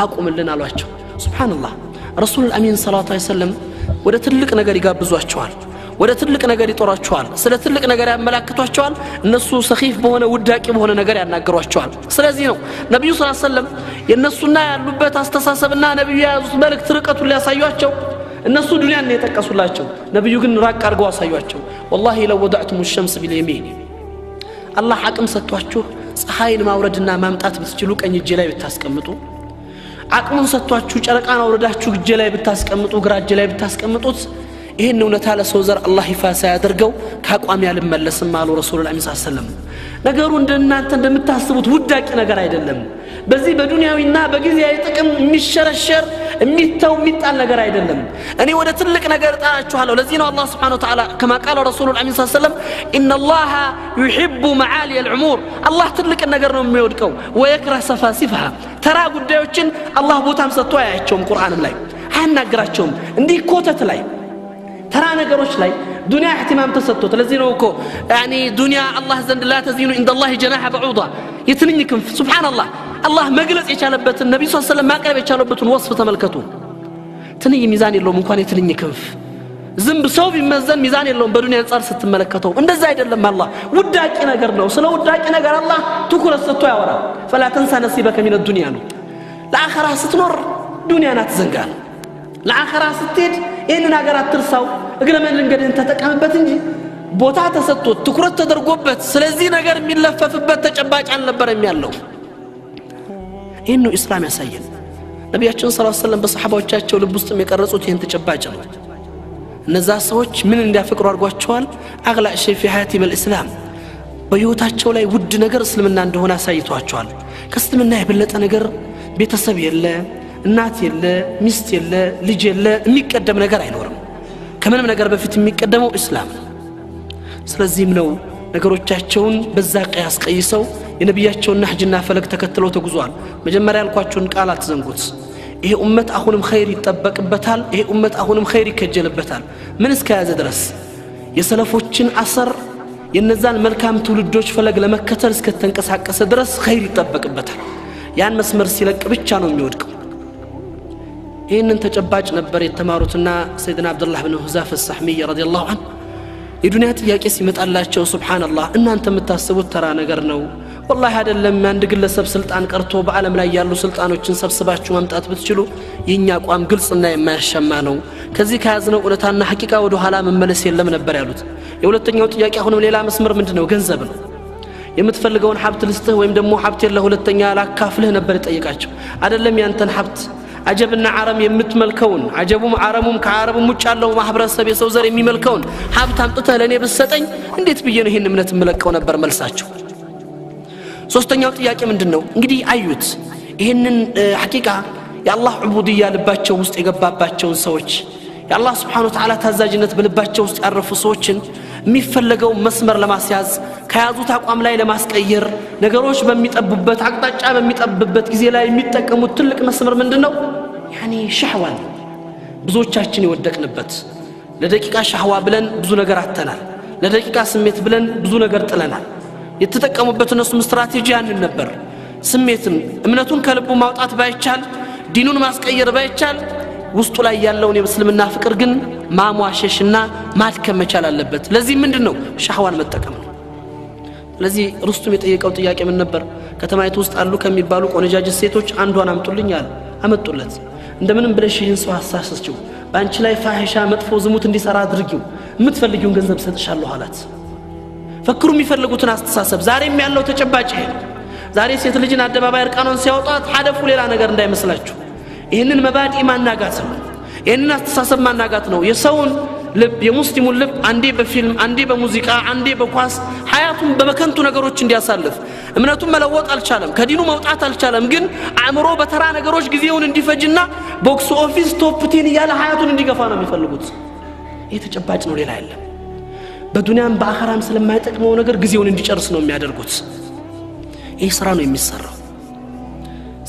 አቁምልን አሏቸው ሱብሃንአላህ ረሱል አሚን ሰለላሁ ዐለይሂ ወሰለም ወደ ትልቅ ነገር ይጋብዟቸዋል ወደ ትልቅ ነገር ይጦራቸዋል ስለ ትልቅ ነገር ያመላክቷቸዋል እነሱ ሰኺፍ በሆነ ውዳቂ በሆነ ነገር ያናገሯቸዋል ስለዚህ ነው ነብዩ ሰለላሁ ዐለይሂ ወሰለም የነሱና ያሉበት አስተሳሰብና ነብዩ ያዙት መልእክት ርቀቱን ሊያሳዩአቸው እነሱ ዱንያን የጠቀሱላቸው ነብዩ ግን ራቅ አድርገው አሳዩአቸው والله لو وضعتم الشمس باليمين አላህ አቅም ሰጥቷችሁ ፀሐይን ማውረድና ማምጣት ብትችሉ ቀኝ እጄ ላይ ብታስቀምጡ አቅሙን ሰጥቷችሁ ጨረቃን አውረዳችሁ እጄ ላይ ብታስቀምጡ ግራ እጄ ላይ ብታስቀምጡት ይሄን እውነታ ለሰው ዘር አላህ ይፋ ሳያደርገው ካቋም ያልመለስም አሉ ረሱላህ ሰለላሁ ነገሩ እንደናንተ እንደምታስቡት ውዳቂ ነገር አይደለም በዚህ በዱንያዊና በጊዜያዊ ጥቅም የሚሸረሸር የሚተው የሚጣል ነገር አይደለም እኔ ወደ ትልቅ ነገር ጣራችኋለሁ ለዚህ ነው አላህ Subhanahu Wa Ta'ala كما قال رسول الله صلى الله عليه وسلم ان الله يحب معالي الامور الله ትልቅ ነገር ነው የሚወድቀው ويكره سفاسفها ተራ ጉዳዮችን አላህ ቦታም ሰጥቶ ያያቸውም ቁርአንም ላይ አናግራቸውም እንዲህ ኮተት ላይ ተራ ነገሮች ላይ ዱንያ اهتمام ተሰጥቶት ለዚህ ነው እኮ يعني ዱንያ አላህ ዘንድ لا تزين عند الله جناح بعوضة የትንኝ ክንፍ سبحان الله الله መግለጽ የቻለበት ነብዩ ሰለላሁ ዐለይሂ ወሰለም ማቅረብ የቻለበትን ወስፍ ተመልከቱ ትንኝ ሚዛን የለውም እንኳን የትንኝ ክንፍ ዝም ሰው ቢመዘን ሚዛን የለውም በዱንያ አንፃር ስትመለከተው እንደዛ አይደለም አላህ ውዳቂ ነገር ነው ስለ ውዳቂ ነገር አላህ ትኩረት ሰጥቶ ያወራል فلا تنسى نصيبك من الدنيا ነው ለአኺራ ስትኖር ዱንያን አትዘንጋ ለአኺራ ስትሄድ ይሄንን ነገር አትርሳው እግረ መንገድን ተጠቀምበት እንጂ ቦታ ተሰጥቶት ትኩረት ተደርጎበት ስለዚህ ነገር የሚለፈፍበት ተጨባጭ አልነበረም ያለው ይሄን ነው እስላም ያሳየን ነብያችን ሰለላሁ ዐለይሂ ወሰለም በሰሃባዎቻቸው ልብ ውስጥ የቀረጹት ይሄን ተጨባጭ ነው እነዛ ሰዎች ምን እንዲያፈቅሩ አድርጓቸዋል አግላ ሸይ في حياتهم الاسلام በህይወታቸው ላይ ውድ ነገር እስልምና እንደሆነ አሳይቷቸዋል ከእስልምና የበለጠ ነገር ቤተሰብ የለ እናት የለ ሚስት የለ ልጅ የለ የሚቀደም ነገር አይኖርም ከምንም ነገር በፊት የሚቀደመው እስላም ስለዚህም ነው ነገሮቻቸውን በዛ ቀያስ ቀይሰው የነብያቸውን ነህጅና ፈለግ ተከትለው ተጉዟል መጀመሪያ ያልኳችሁን ቃል አትዘንጉት ይሄ ኡመት አሁንም ኸይር ይጠበቅበታል ይሄ ኡመት አሁንም ኸይር ይከጀልበታል ምን እስከያዘ ድረስ የሰለፎችን አሰር የነዛን መልካም ትውልዶች ፈለግ ለመከተል እስከተንቀሳቀሰ ድረስ ኸይር ይጠበቅበታል ያን መስመር ሲለቅ ብቻ ነው የሚወድቀው ይሄንን ተጨባጭ ነበር የተማሩትና ሰይድና አብዱላህ ኢብኑ ሁዛፍ السحمي رضي الله عنه የዱንያ ጥያቄ ሲመጣላቸው ሱብሃንአላህ እናንተ የምታስቡት ተራ ነገር ነው والله አይደለም አንድ ግለሰብ ስልጣን ቀርቶ በአለም ላይ ያሉ ስልጣኖችን ሰብስባችሁ ማምጣት ብትችሉ የኛ ቋም ግልጽና የማያሻማ ነው ከዚህ ከያዝነው እውነታና ሐቂቃ ወደ ኋላ መመለስ የለም ነበር ያሉት የሁለተኛው ጥያቄ አሁንም ሌላ መስመር ምንድነው ገንዘብ ነው የምትፈልገውን ሀብት ልስጥህ ወይም ደግሞ ሀብት ለሁለተኛ ላካፍልህ ነበር የጠየቃቸው አይደለም ያንተን ሀብት አጀብና ዓረም የምትመልከውን አጀቡም ዓረሙም ከዓረቡም ውጭ ያለው ማህበረሰብ የሰው ዘር የሚመልከውን ሀብት አምጥተህ ለኔ በሰጠኝ እንዴት ብዬ ነው ይሄን እምነት መለቀው ነበር መልሳቸው ሶስተኛው ጥያቄ ምንድነው እንግዲህ አዩት ይሄንን ሐቂቃ የአላህ ዑቡድያ ልባቸው ውስጥ የገባባቸው ሰዎች የአላህ Subhanahu Wa Ta'ala ታዛዥነት በልባቸው ውስጥ ያረፉ ሰዎችን የሚፈልገው መስመር ለማስያዝ ከያዙት አቋም ላይ ለማስቀየር ነገሮች በሚጠብበት አቅጣጫ በሚጠብበት ጊዜ ላይ የሚጠቀሙት ትልቅ መስመር ምንድነው يعني شهوة ብዙዎቻችን ይወደቅንበት ለደቂቃ ሻህዋ ብለን ብዙ ነገር አተናል ለደቂቃ ስሜት ብለን ብዙ ነገር ጥለናል የተጠቀሙበት እነሱም ስትራቴጂ ያንን ነበር ስሜትን እምነቱን ከልቡ ማውጣት ባይቻል ዲኑን ማስቀየር ባይቻል ውስጡ ላይ ያለውን የእስልምና ፍቅር ግን ማሟሸሽና ማድከም መቻል አለበት ለዚህ ምንድነው ሻህዋን መጠቀም ነው ለዚህ ሩስቱም የጠየቀው ጥያቄ ምን ነበር ከተማይቱ ውስጥ አሉ ከሚባሉ ቆነጃጅ ሴቶች አንዷን አምጡልኝ አለ አመጡለት እንደምንም ብለሽ ይህን ሰው አሳስችው ባንቺ ላይ ፋሂሻ መጥፎ ዝሙት እንዲሰራ አድርጊው የምትፈልጊውን ገንዘብ ሰጥሻለሁ አላት ፈክሩ የሚፈልጉትን አስተሳሰብ ዛሬም ያለው ተጨባጭ ይሄ ዛሬ ሴት ልጅን አደባባይ እርቃኗን ሲያወጣት ሐደፉ ሌላ ነገር እንዳይመስላችሁ ይሄንን መባዲ ማናጋት ነው ይሄንን አስተሳሰብ ማናጋት ነው የሰውን ልብ የሙስሊሙን ልብ አንዴ በፊልም አንዴ በሙዚቃ አንዴ በኳስ ሐያቱን በመከንቱ ነገሮች እንዲያሳልፍ እምነቱን መለወጥ አልቻለም ከዲኑ መውጣት አልቻለም ግን አእምሮ በተራ ነገሮች ጊዜውን እንዲፈጅና ቦክስ ኦፊስ ቶፕ 10 ያለ ሐያቱን እንዲገፋ ነው የሚፈልጉት ይሄ ተጨባጭ ነው ሌላ አይደለም በዱንያም በአኺራም ስለማይጠቅመው ነገር ጊዜውን እንዲጨርስ ነው የሚያደርጉት ይሄ ስራ ነው የሚሰራው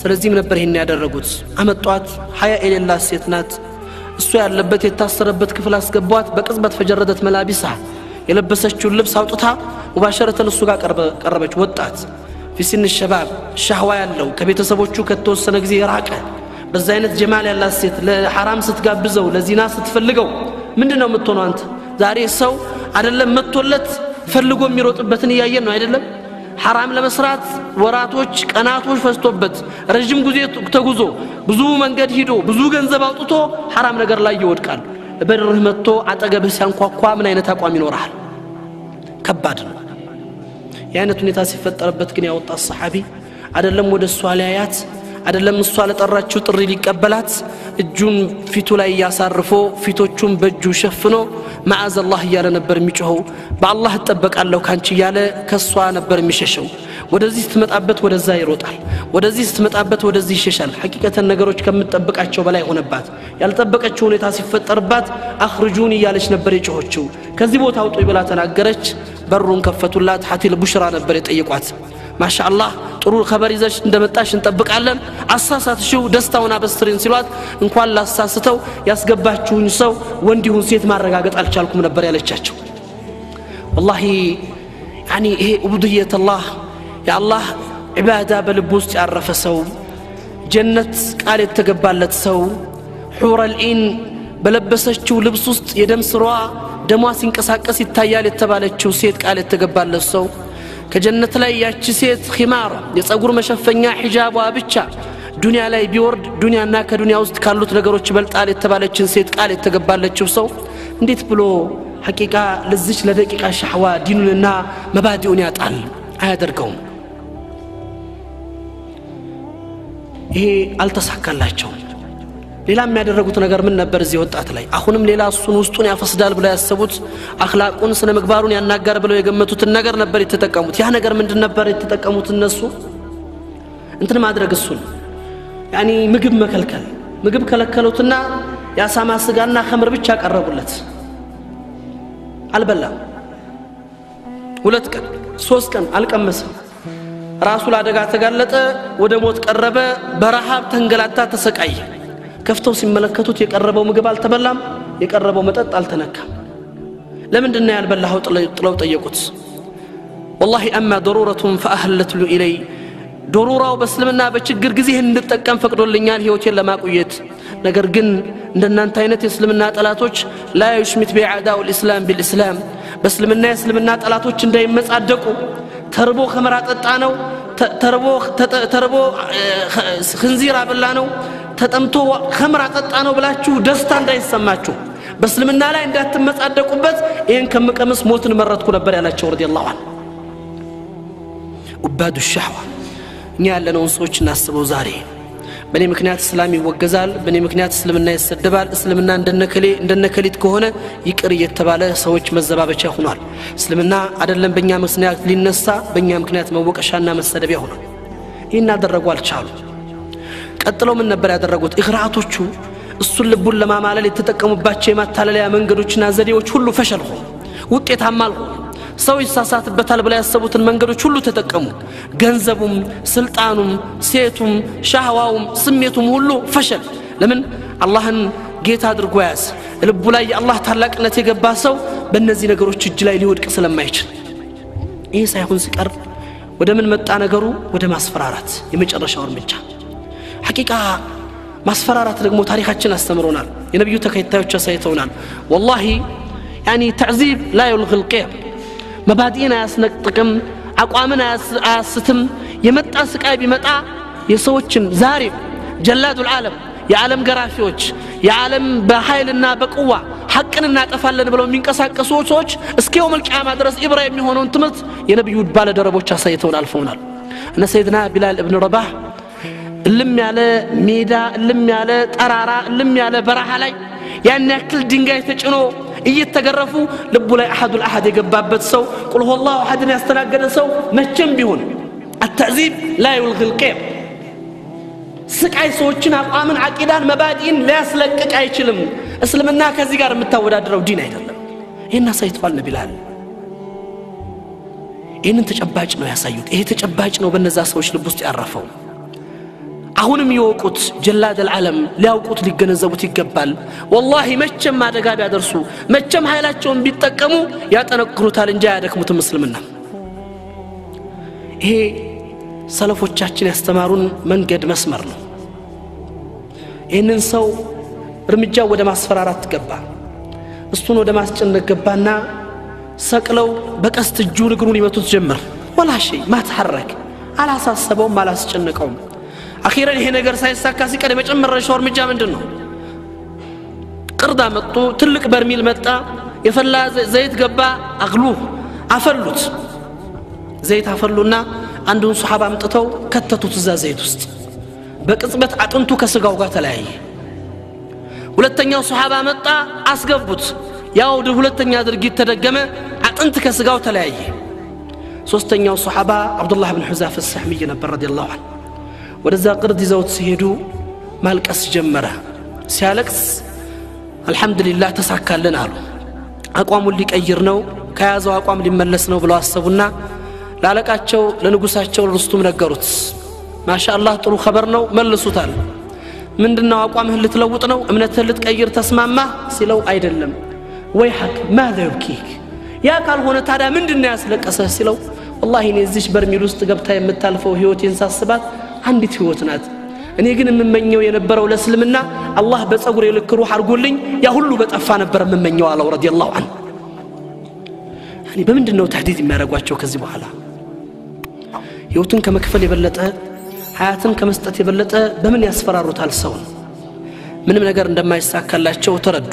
ስለዚህም ነበር ይሄን ያደረጉት አመጧት ሐያ የሌላት ሴት ናት እሱ ያለበት የታሰረበት ክፍል አስገቧት በቅጽበት ፈጀረደት መላቢሳ የለበሰችው ልብስ አውጥታ ሙባሸረተን እሱ ጋር ቀረበች ወጣት في سن الشباب شهوه ያለው ከቤተሰቦቹ ከተወሰነ ጊዜ ራቀ በዛ አይነት ጀማል ያላት ሴት ለሐራም ስትጋብዘው ለዚና ስትፈልገው ምንድነው የምትሆነው አንተ ዛሬ ሰው አይደለም መጥቶለት ፈልጎ የሚሮጥበትን ያያየን ነው አይደለም حرام ለመስራት ወራቶች ቀናቶች ፈስቶበት ረጅም ጊዜ ተጉዞ ብዙ መንገድ ሄዶ ብዙ ገንዘብ አውጥቶ حرام ነገር ላይ ይወድቃል በርህ መጥቶ አጠገብህ ሲያንኳኳ ምን አይነት አቋም ይኖርሃል ከባድ ነው ያነት ሁኔታ ሲፈጠርበት ግን ያወጣ ሰሃቢ አይደለም ወደ እሷ ሊያያት አይደለም እሷ ለጠራችው ጥሪ ሊቀበላት እጁን ፊቱ ላይ ያሳርፎ ፊቶቹን በእጁ ሸፍኖ ማዓዘላህ እያለ ነበር የሚጮኸው በአላህ ተጠበቃለሁ ካንቺ እያለ ከሷ ነበር የሚሸሸው ወደዚህ ስትመጣበት ወደዛ ይሮጣል ወደዚህ ስትመጣበት ወደዚህ ይሸሻል ሐቂቀተን ነገሮች ከምትጠብቃቸው በላይ ሆነባት ያልጠበቀችው ሁኔታ ሲፈጠርባት አኽርጁኒ እያለች ነበር የጮኸችው ከዚህ ቦታ አውጡ ይብላ ተናገረች በሩን ከፈቱላት ሐቲል ቡሽራ ነበር የጠየቋት ማሻአላህ ጥሩ خبر ይዘሽ እንደመጣሽ እንጠብቃለን አሳሳትሽው ደስታውና በስትሪን ሲሏት እንኳን ላሳስተው ያስገባችሁኝ ሰው ወንድ ይሁን ሴት ማረጋገጥ አልቻልኩም ነበር ያለቻቸው والله يعني ይሄ ኡቡድየት አላህ ያ አላህ ኢባዳ በልብ ውስጥ ያረፈ ሰው ጀነት ቃል የተገባለት ሰው ሑር አልኢን በለበሰችው ልብስ ውስጥ የደም ስሯ ደሟ ሲንቀሳቀስ ይታያል የተባለችው ሴት ቃል የተገባለት ሰው ከጀነት ላይ ያቺ ሴት ኺማር የፀጉር መሸፈኛ ሒጃቧ ብቻ ዱንያ ላይ ቢወርድ ዱንያና ከዱንያ ውስጥ ካሉት ነገሮች ይበልጣል የተባለችን ሴት ቃል የተገባለችው ሰው እንዴት ብሎ ሐቂቃ ለዚች ለደቂቃ ሻህዋ ዲኑንና መባዲኡን ያጣል አያደርገውም ይሄ አልተሳካላቸው ሌላም ያደረጉት ነገር ምን ነበር እዚህ ወጣት ላይ አሁንም ሌላ እሱን ውስጡን ያፈስዳል ብለው ያሰቡት አኽላቁን ስነ ምግባሩን ያናጋር ብለው የገመቱት ነገር ነበር የተጠቀሙት ያ ነገር ምንድን ነበር የተጠቀሙት እነሱ እንትን ማድረግ እሱን ያኒ ምግብ መከልከል ምግብ ከለከሉትና ያሳማ ስጋና ኸምር ብቻ ቀረቡለት አልበላም 2 ቀን 3 ቀን አልቀመሰም ራሱ ለአደጋ ተጋለጠ ወደ ሞት ቀረበ በረሃብ ተንገላታ ተሰቃየ ከፍተው ሲመለከቱት የቀረበው ምግብ አልተበላም የቀረበው መጠጥ አልተነካም ለምንድነው ያልበላው ጥለው ጠየቁት والله اما ضروره فاهلت له الي ضروراው በስልምና በችግር ጊዜ እንድጠቀም ፈቅዶልኛል ህይወቴን ለማቆየት ነገር ግን እንደናንተ አይነት የእስልምና ጠላቶች لا يشمت باعداء الاسلام بالاسلام በስልምና የእስልምና ጠላቶች እንዳይመጻደቁ ተርቦ ኸመራ ጠጣ ነው ተርቦ خنزير አበላ ነው ተጠምቶ ኸምራ ጠጣ ነው ብላችሁ ደስታ እንዳይሰማችሁ በስልምና ላይ እንዳትመጻደቁበት ይሄን ከመቀመስ ሞትን መረጥኩ ነበር ያላቸው ረዲየላሁ ዐንሁ ኡባዱ الشهوه እኛ ያለነው ሰዎች እናስበው ዛሬ በኔ ምክንያት እስላም ይወገዛል በኔ ምክንያት እስልምና ይሰደባል እስልምና እንደነከሊት ከሆነ ይቅር እየተባለ ሰዎች መዘባበቻ ሆኗል እስልምና አይደለም በእኛ ምክንያት ሊነሳ በእኛ ምክንያት መወቀሻና መሰደቢያ ሆኗል ይሄን አደረጉ አልቻሉ ቀጥለው ምን ነበር ያደረጉት ኢኽራአቶቹ እሱን ልቡን ለማማለል የተጠቀሙባቸው የማታለያ መንገዶችና ዘዴዎች ሁሉ ፈሸል ሆኑ ውጤታማ አልሆኑ ሰው ይሳሳትበታል ብለው ያሰቡትን መንገዶች ሁሉ ተጠቀሙ ገንዘቡም ስልጣኑም ሴቱም ሻህዋውም ስሜቱም ሁሉ ፈሸል ለምን አላህን ጌታ አድርጎ ያዝ ልቡ ላይ የአላህ ታላቅነት የገባ ሰው በእነዚህ ነገሮች እጅ ላይ ሊወድቅ ስለማይችል ይሄ ሳይሆን ሲቀር ወደ ምን መጣ ነገሩ ወደ ማስፈራራት የመጨረሻው እርምጃ ሐቂቃ ማስፈራራት ደግሞ ታሪካችን አስተምሮናል የነብዩ ተከታዮች አሳይተውናል والله يعني تعذيب لا يلغي القيم مبادئنا ያስነጥቅም አቋምን አያስትም የመጣ ስቃይ ቢመጣ የሰዎችን ዛሬ ጀላዱ العالم የዓለም ገራፊዎች የዓለም በኃይልና በቁዋ ሐቅን እናጠፋለን ብለው የሚንቀሳቀሱ ሰዎች እስከ يوم القيامه ድረስ ኢብራሂም የሚሆነውን ትምህርት የነብዩ ባለደረቦች አሳይተውን አልፈውናል እነ ሰይድና ቢላል ኢብኑ ረባህ ልም ያለ ሜዳ ልም ያለ ጠራራ ልም ያለ በረሃ ላይ ያን ያክል ድንጋይ ተጭኖ እየተገረፉ ልቡ ላይ አሐዱል አሐድ የገባበት ሰው ቁል ሁወላሁ አሐድን ያስተናገደ ሰው መቼም ቢሆን التعذيب لا يلغي القيم ስቃይ ሰዎችን አቋምን አቂዳን መባዲን ሊያስለቅቅ አይችልም እስልምና ከዚህ ጋር የምታወዳድረው ዲን አይደለም ይሄን አሳይቷል ነብይላል ይሄን ተጨባጭ ነው ያሳዩት ይሄ ተጨባጭ ነው በእነዛ ሰዎች ልብ ውስጥ ያረፈው አሁንም ይወቁት ጀላድ العالم ሊያውቁት ሊገነዘቡት ይገባል والله መቼም አደጋ ቢያደርሱ መቼም ኃይላቸውን ቢጠቀሙ ያጠነክሩታል እንጂ ያደክሙት ሙስሊምና ይሄ ሰለፎቻችን ያስተማሩን መንገድ መስመር ነው ይሄንን ሰው እርምጃው ወደ ማስፈራራት ገባ እሱን ወደ ማስጨነቅ ገባና ሰቅለው በቀስት እጁን እግሩን ይመቱት ጀመር ወላ شيء ما تحرك አላሳሰበውም አላስጨነቀውም አኺራን ይሄ ነገር ሳይሳካ ሲቀር የመጨረሻው እርምጃ ምንድነው ቅርዳ መጡ ትልቅ በርሚል መጣ የፈላ ዘይት ገባ አግሉ አፈሉት ዘይት አፈሉና አንዱን ሱሐባ አምጥተው ከተቱት እዛ ዘይት ውስጥ በቅጽበት አጥንቱ ከስጋው ጋር ተለያየ ሁለተኛው ሱሐባ መጣ አስገቡት ያው ሁለተኛ ድርጊት ተደገመ አጥንት ከስጋው ተለያየ ሶስተኛው ሱሐባ አብዱላህ ኢብኑ ሁዛፍ አልሰህሚ ነበር ረዲየላሁ ዐንሁ ወደዛ ቅርድ ይዘውት ሲሄዱ ማልቀስ ጀመረ ሲያለቅስ አልহামዱሊላህ ተሳካልን አሉ አቋሙን ሊቀይር ነው ከያዘው አቋም ሊመለስ ነው ብለው አሰቡና ላለቃቸው ለንጉሳቸው ርስቱም ነገሩት ማሻአላህ ጥሩ خبر ነው መልሱታል ምንድነው አቋምህን ልትለውጥ ነው እምነትህን ልትቀይር ተስማማ ሲለው አይደለም ወይ ሐቅ ማذا يبكيك ያ ካልሆነ ታዲያ ምንድነው ያስለቀሰህ ሲለው والله እኔ እዚህ በርሚል ውስጥ ገብታ የምታልፈው ህይወቴን ሳስባት አንዲት ህይወት ናት እኔ ግን የምመኘው የነበረው ለእስልምና አላህ በፀጉር የልክሩ አርጎልኝ ያ ሁሉ በጠፋ ነበር የምመኘው አለው ረዲየላሁ ዐንሁ يعني በምንድነው ተህዲድ የሚያረጋቸው ከዚህ በኋላ ህይወትን ከመክፈል የበለጠ ሐያትን ከመስጠት የበለጠ በምን ያስፈራሩታል ሰው ምንም ነገር እንደማይሳካላቸው ተረዱ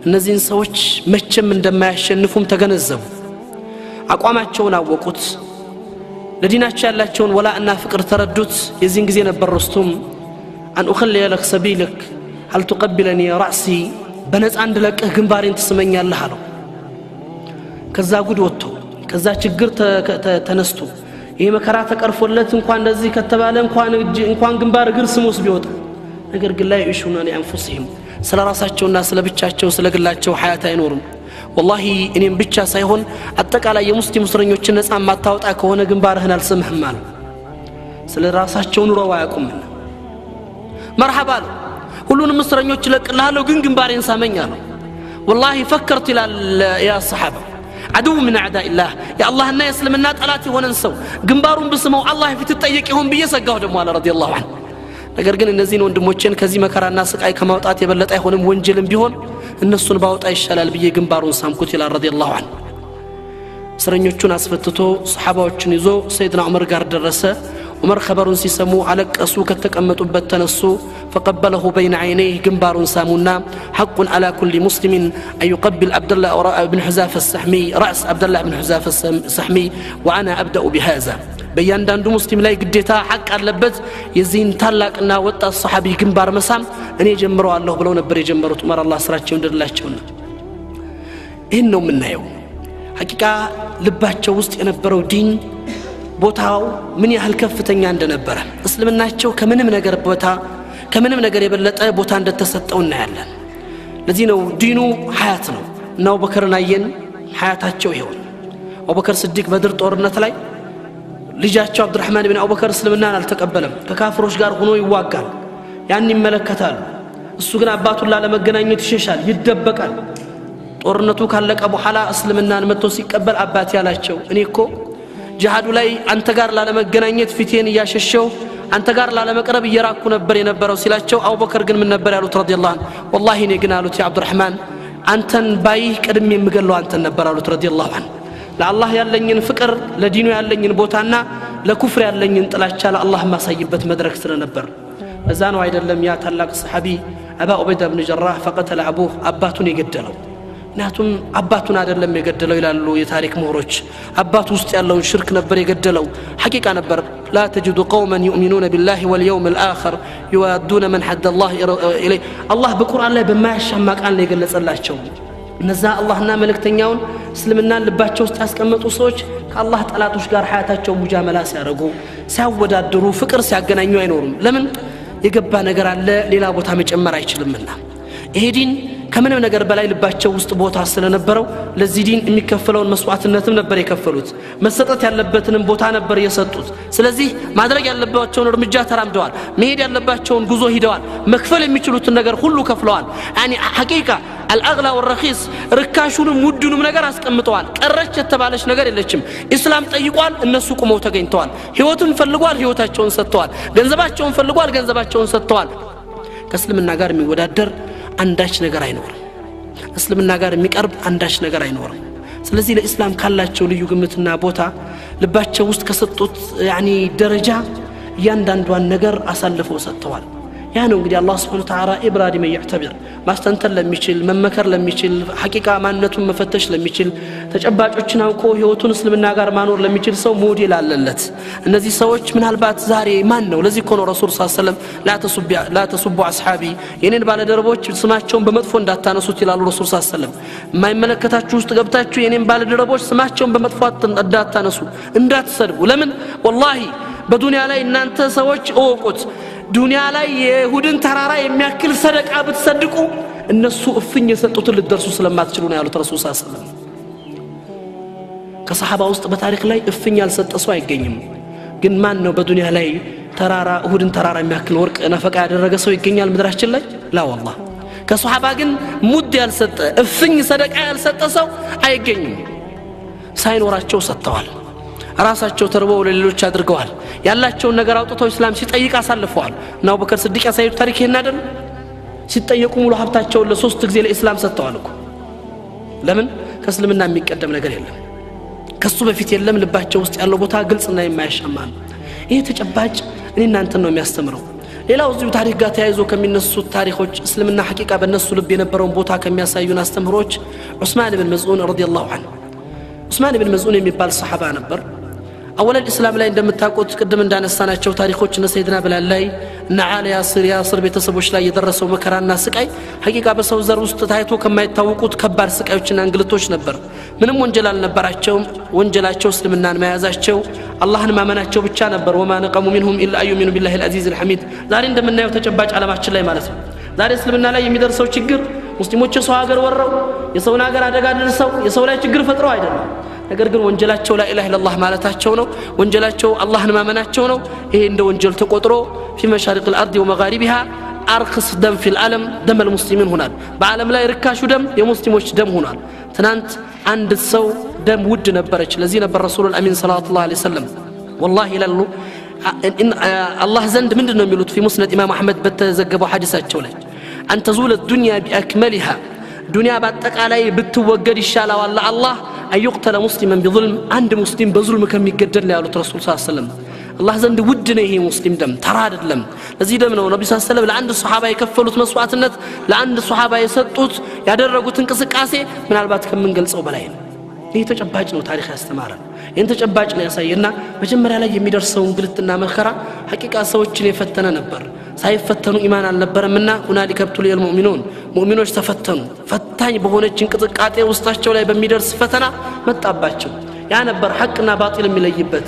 እነዚህን ሰዎች መቼም እንደማያሸንፉም ተገነዘቡ አቋማቸውን አወቁት ለዲናቸው ያላቸውን ወላእና ፍቅር ተረዱት የዚህን ጊዜ ነበር ሩስቱም አን اخلي لك سبيلك هل تقبلني راسي በነፃ እንድለቅህ ግንባሬን ትስመኛለህ አለው ከዛ ጉድ ወጥቶ ከዛ ችግር ተነስቶ ይሄ መከራ ተቀርፎለት እንኳን እንደዚህ ከተባለ እንኳን ግንባር እግር ስሙስ ቢወጣ ነገር ግን ላይ እሹና ለአንፉሲهم ስለ ራሳቸውና ስለ ብቻቸው ስለ ግላቸው ሐያት አይኖርም والله እኔም ብቻ ሳይሆን አጠቃላይ የሙስሊም እስረኞችን ነፃ ማታወጣ ከሆነ ግንባርህን አልሰምህም አለ ስለ ራሳቸው ኑሮው አያውቁም مرحبا ሁሉንም እስረኞች ለቅልሃለሁ ግን ግንባሬን ሳመኛለሁ والله فكرت يا صحابه عدو من اعداء الله يا الله እና የእስልምና ጠላት የሆነን ሰው ግንባሩን በስመው አላህ ፊት ተጠየቅ ይሁን በየሰጋው ደሞ አለ ረዲየላሁ ዐንሁ ነገር ግን እነዚህን ወንድሞችን ከዚህ መከራና ስቃይ ከማውጣት የበለጠ አይሆንም ወንጀልም ቢሆን እነሱን ባውጣ ይሻላል በየ ግንባሩን ሳምኩት ይላል ረዲየላሁ ዐንሁ እስረኞቹን አስፈትቶ ሱሐባዎችን ይዞ ሰይድና ዑመር ጋር ደረሰ ዑመር خبرون ሲሰሙ አለቀሱ ከተቀመጡበት ተነሱ فقبله بين عينيه ግንባሩን ሳሙና حق على كل مسلم أن يقبل عبد الله بن حذافة السحمي رأس عبد الله بن حذافة السحمي وأنا أبدأ بهذا በእያንዳንዱ ሙስሊም ላይ ግዴታ ሐቅ አለበት የዚህን ታላቅና ወጣት ሱሐቢ ግንባር መሳም እኔ ጀምረዋለሁ ብለው ነበር የጀመሩት ዑመር አላህ ስራቸው እንደላቸውና ይሄን ነው የምናየው ሐቂቃ ልባቸው ውስጥ የነበረው ዲን ቦታው ምን ያህል ከፍተኛ እንደነበረ እስልምናቸው ከምንም ነገር የበለጠ ቦታ እንደተሰጠው እናያለን ለዚህ ነው ዲኑ ሐያት ነው ነው አቡበክርን አየን ሐያታቸው ይሁን አቡበክር ስዲቅ በድር ጦርነት ላይ ልጃቸው አብዱራህማን ኢብኑ አቡበክር እስልምናን አልተቀበለም ከካፍሮች ጋር ሆኖ ይዋጋል ያን ይመለከታል እሱ ግን አባቱን ላለመገናኘት ይሸሻል ይደበቃል ጦርነቱ ካለቀ በኋላ እስልምናን መጥቶ ሲቀበል አባቴ ያላቸው እኔኮ ጂሃዱ ላይ አንተ ጋር ላለመገናኘት ፊቴን ያሸሸው አንተ ጋር ላለመቅረብ እየራኩ ነበር የነበረው ሲላቸው አቡበክር ግን ምን ነበር ያሉት ረዲየላሁ ዐንሁ والله እኔ ግን አሉት ያ አብዱራህማን አንተን ባይ ቀድም የምገለው አንተን ነበር አሉት ረዲየላሁ ዐንሁ ለአላህ ያለኝን ፍቅር ለዲኑ ያለኝን ቦታና ለኩፍር ያለኝን ጥላቻ ለአላህ ማሳይበት መድረክ ስለነበር እዛ ነው አይደለም ያ ታላቅ ሰሃቢ አባ ዑበይዳ ኢብኑ ጀራህ فقتل ابوه አባቱን የገደለው ናቱም አባቱን አይደለም የገደለው ይላሉ የታሪክ ምሁሮች አባቱ ውስጥ ያለውን ሽርክ ነበር የገደለው ሐቂቃ ነበር لا تجد قوما يؤمنون بالله واليوم الآخر يوادون من حد الله إليه الله بقرآن ላይ በማያሻማ ቃል ላይ ገለጸላቸው እነዛ አላህና መልእክተኛውን እስልምናን ልባቸው ውስጥ ያስቀመጡ ሰዎች ከአላህ ጠላቶች ጋር ሐያታቸው ሙጃመላ ሲያረጉ ሲያወዳድሩ ፍቅር ሲያገናኙ አይኖርም ለምን የገባ ነገር አለ ሌላ ቦታ መጨመር አይችልምና ይሄ ዲን ከምንም ነገር በላይ ልባቸው ውስጥ ቦታ ስለነበረው ለዚህ ዲን የሚከፈለውን መስዋዕትነትም ነበር የከፈሉት መሰጠት ያለበትንም ቦታ ነበር የሰጡት ስለዚህ ማድረግ ያለባቸውን እርምጃ ተራምደዋል መሄድ ያለባቸውን ጉዞ ሄደዋል መክፈል የሚችሉትን ነገር ሁሉ ከፍለዋል يعني حقيقة الأغلى والرخيص ركاشونم ውዱንም ነገር አስቀምጠዋል ቀረች የተባለች ነገር የለችም እስላም ጠይቋል እነሱ ቆመው ተገኝተዋል ህይወቱን ፈልጓል ህይወታቸውን ሰጥተዋል ገንዘባቸውን ፈልጓል ገንዘባቸውን ሰጥተዋል ከእስልምና ጋር የሚወዳደር አንዳች ነገር አይኖርም እስልምና ጋር የሚቀርብ አንዳች ነገር አይኖርም ስለዚህ ለእስላም ካላቸው ልዩ ግምትና ቦታ ልባቸው ውስጥ ከሰጡት يعني ደረጃ ያንዳንዷን ነገር አሳልፈው ሰጥተዋል ያ ነው እንግዲህ አላህ Subhanahu Wa Ta'ala ኢብራሂም ይعتبر ማስተንተን ለሚችል መመከር ለሚችል ሐቂቃ ማንነቱን መፈተሽ ለሚችል ተጨባጮችን አውቆ ህይወቱን እስልምና ጋር ማኖር ለሚችል ሰው ሞዴል አለለት እነዚህ ሰዎች ምናልባት ዛሬ ማን ነው ለዚህ ኮኖ ረሱል ሰለላሁ ዐለይሂ ላ ተሱቡ አስሐቢ የኔን ባለደረቦች ስማቸውን በመጥፎ እንዳታነሱት ይላሉ ረሱል ሰለላሁ ዐለይሂ ወሰለም የማይመለከታችሁ ውስጥ ገብታችሁ የኔን ባለደረቦች ስማቸውን በመጥፎ እንዳታነሱ እንዳትሰድቡ ለምን ወላሂ በዱንያ ላይ እናንተ ሰዎች እወቁት ዱንያ ላይ የይሁድን ተራራ የሚያክል ሰደቃ ብትሰድቁ እነሱ እፍኝ የሰጡትን ልትደርሱ ስለማትችሉ ነው ያሉት ረሱል ሰለላሁ ዐለይሂ ወሰለም ከሰሃባ ውስጥ በታሪክ ላይ እፍኝ ያልሰጠ ሰው አይገኝም ግን ማን ነው በዱንያ ላይ ተራራ እሁድን ተራራ የሚያክል ወርቅ ነፈቃ ያደረገ ሰው ይገኛል ምድራችን ላይ ላ والله ከሰሃባ ግን ሙድ ያልሰጠ እፍኝ ሰደቃ ያልሰጠ ሰው አይገኝም ሳይኖራቸው ሰጥተዋል ራሳቸው ተርበው ለሌሎች አድርገዋል ያላቸው ነገር አውጥተው እስላም ሲጠይቅ አሳልፈዋል ነው አቡበከር ስዲቅ ያሳዩት ታሪክ ይሄን አይደል ሲጠየቁ ሙሉ ሀብታቸው ለሶስት ጊዜ ለእስላም ሰጥተዋል እኮ ለምን ከእስልምና የሚቀደም ነገር የለም ከሱ በፊት የለም ልባቸው ውስጥ ያለው ቦታ ግልጽና የማያሻማ ይሄ ተጨባጭ እኔ እናንተን ነው የሚያስተምረው ሌላው እዚሁ ታሪክ ጋር ተያይዞ ከሚነሱት ታሪኮች እስልምና ሐቂቃ በእነሱ ልብ የነበረውን ቦታ ከሚያሳዩን አስተምሮች ዑስማን ኢብኑ መዝዑን ረዲየላሁ ዐንሁ ዑስማን ኢብኑ መዝዑን የሚባል ሰሃባ ነበር أول الإسلام لا عندما تقول قدم عندنا السنة شو تاريخوش سيدنا بلال إن عالي ياسر بيتسبوش لا يدرسوا مكران الناس كأي حقيقة بس هو زروس تتعيتوا كما يتوقعوا كبار سكأي وشنا انجلتوش نبر من منجلال نبراتهم وانجلاتهم سلمنا ما يزاشوا الله ما منعتهم بتشان نبر وما نقموا منهم إلا أيؤمنوا بالله العزيز الحميد دار عندما نيو تجبج على ما شلي مالته دار سلمنا لا يمدرسوا شجر مسلمون شو هاجر ورّوا يسوون هاجر هذا قادر يسوون لا شجر فترة أيضا ነገር ግን ወንጀላቸው لا اله الا الله ማለታቸው ነው ወንጀላቸው አላህን ማመናቸው ነው ይሄ እንደ ወንጀል ተቆጥሮ في مشارق الارض ومغاربها ارخص دم في العالم دم المسلمين هناك በዓለም ላይ ርካሹ ደም የሙስሊሞች ደም ሆኗል ትናንት አንድ ሰው ደም ውድ ነበረች ለዚህ ነበር ረሱሉል አሚን ሰለላሁ ዐለይሂ ወሰለም والله ይላሉ አላህ ዘንድ ምንድነው የሚሉት في مسند امام احمد በተዘገበው ሐዲሳቸው ላይ ان تزول الدنيا باكملها ዱንያ በአጠቃላይ ብትወገድ ይሻላል አላህ أن يقتل مسلما بظلم عند مسلم بظلم كم يقدر له الرسول صلى الله عليه وسلم الله زند ودنا هي مسلم دم تراد دم لذي دم ነው ነብዩ ሰለላሁ ዐለይሂ ወሰለም ለአንድ ሱሐባ የከፈሉት መስዋዕትነት ለአንድ ሱሐባ የሰጡት ያደረጉት እንቅስቃሴ ምናልባት ከመንገልጸው በላይ ነው ይሄ ተጨባጭ ነው ታሪክ ያስተማራል ይሄን ተጨባጭ ነው ያሳየና መጀመሪያ ላይ የሚደርሰው እንግልትና መከራ ሐቂቃ ሰዎችን የፈተነ ነበር ሳይፈተኑ ኢማን አልነበረምና ሁናሊከ ብቱል ሙእሚኑን ሙእሚኖች ተፈተኑ ፈታኝ በሆነች እንቅጥቃጤ ውስጣቸው ላይ በሚደርስ ፈተና መጣባቸው ያ ነበር ሐቅና ባጢል የሚለይበት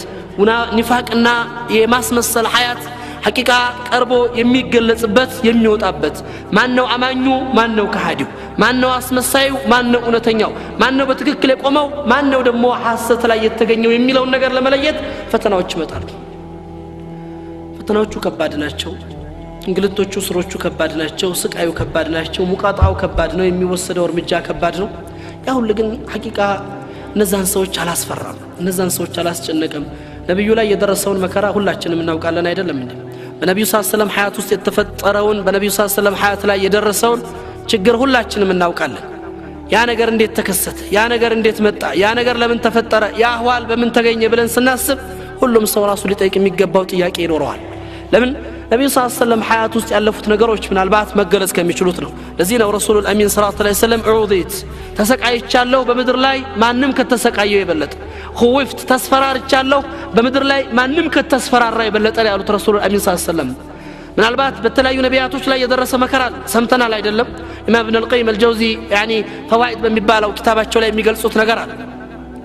ኒፋቅና የማስመሰል ሐያት ሐቂቃ ቀርቦ የሚገለጽበት የሚወጣበት ማን ነው አማኙ ማን ነው ከሃዲው ማን ነው አስመሳዩ ማን ነው እውነተኛው ማን ነው በትክክል የቆመው ማን ነው ደግሞ ሐሰት ላይ የተገኘው የሚለው ነገር ለመለየት ፈተናዎች ይመጣሉ ፈተናዎቹ ከባድ ናቸው እንግልቶቹ ስሮቹ ከባድ ናቸው ስቃዩ ከባድ ናቸው ሙቃጣው ከባድ ነው የሚወሰደው እርምጃ ከባድ ነው ያ ሁሉ ግን ሐቂቃ እነዛን ሰዎች አላስፈራም እነዛን ሰዎች አላስጨነቀም ነብዩ ላይ የደረሰውን መከራ ሁላችንም እናውቃለን አይደለም እንዴ በነብዩ ሰለላሁ ዐለይሂ ወሰለም ሐያት ውስጥ የተፈጠረውን በነብዩ ሰለላሁ ዐለይሂ ወሰለም ሐያት ላይ የደረሰውን ችግር ሁላችንም እናውቃለን ያ ነገር እንዴት ተከሰተ ያ ነገር እንዴት መጣ ያ ነገር ለምን ተፈጠረ ያ አህዋል በምን ተገኘ ብለን ስናስብ ሁሉም ሰው ራሱ ሊጠይቅ የሚገባው ጥያቄ ይኖረዋል ለምን ነብዩ ሰለላሁ ዐለይሂ ወሰለም ሐያት ውስጥ ያለፉት ነገሮች ምናልባት መገለጽ ከሚችሉት ነው ለዚህ ነው ረሱሉል አሚን ሰለላሁ ዐለይሂ ወሰለም ዑዲት ተሰቃይቻለሁ በመድር ላይ ማንንም ከተሰቃየው የበለጠ خوفت ተስፈራርቻለሁ በመድር ላይ ማንንም ከተስፈራራ የበለጠ ያሉት ረሱሉል አሚን ሰለላሁ ዐለይሂ ወሰለም ምናልባት በተለያዩ ነቢያቶች ላይ የደረሰ መከራ ሰምተናል አይደለም ኢማም ኢብኑ አልቀይም አልጀውዚ يعني فوائد በሚባለው ኪታባቸው ላይ የሚገልጹት ነገር አለ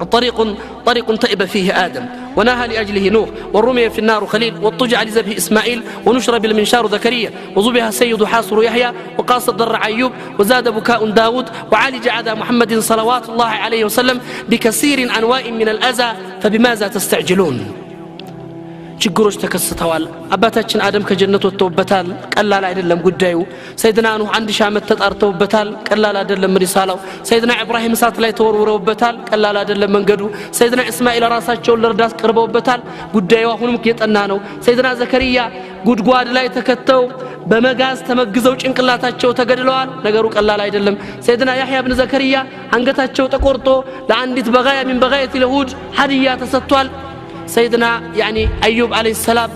طريق تئب فيه آدم ونهى لأجله نوح والرمي في النار خليل والطجع لذبه إسماعيل ونشر بالمنشار زكريا وزبها السيد حاصر يحيى وقاص ضرع أيوب وزاد بكاء داود وعالج عدا محمد صلوات الله عليه وسلم بكثير أنواع من الأذى فبماذا تستعجلون ችግሮች ተከስተዋል አባታችን አደም ከጀነት ወጥተውበታል ቀላል አይደለም ጉዳዩ ሰይድና ኑህ 1000 ዓመት ተጣርተውበታል ቀላል አይደለም ሪሳላው ሰይድና ኢብራሂም እሳት ላይ ተወርውረውበታል ቀላል አይደለም መንገዱ ሰይድና እስማኤል ራሳቸውን ለርዳት ቀርበውበታል ጉዳዩ አሁንም የጠና ነው ሰይድና ዘከሪያ ጉድጓድ ላይ ተከተው በመጋዝ ተመግዘው ጭንቅላታቸው ተገድለዋል ነገሩ ቀላል አይደለም ሰይድና ያህያ ኢብኑ ዘከሪያ አንገታቸው ተቆርጦ ለአንዲት በጋያ ምን በጋያት ለሁድ ሀዲያ ተሰጥቷል سيدنا يعني أيوب عليه السلام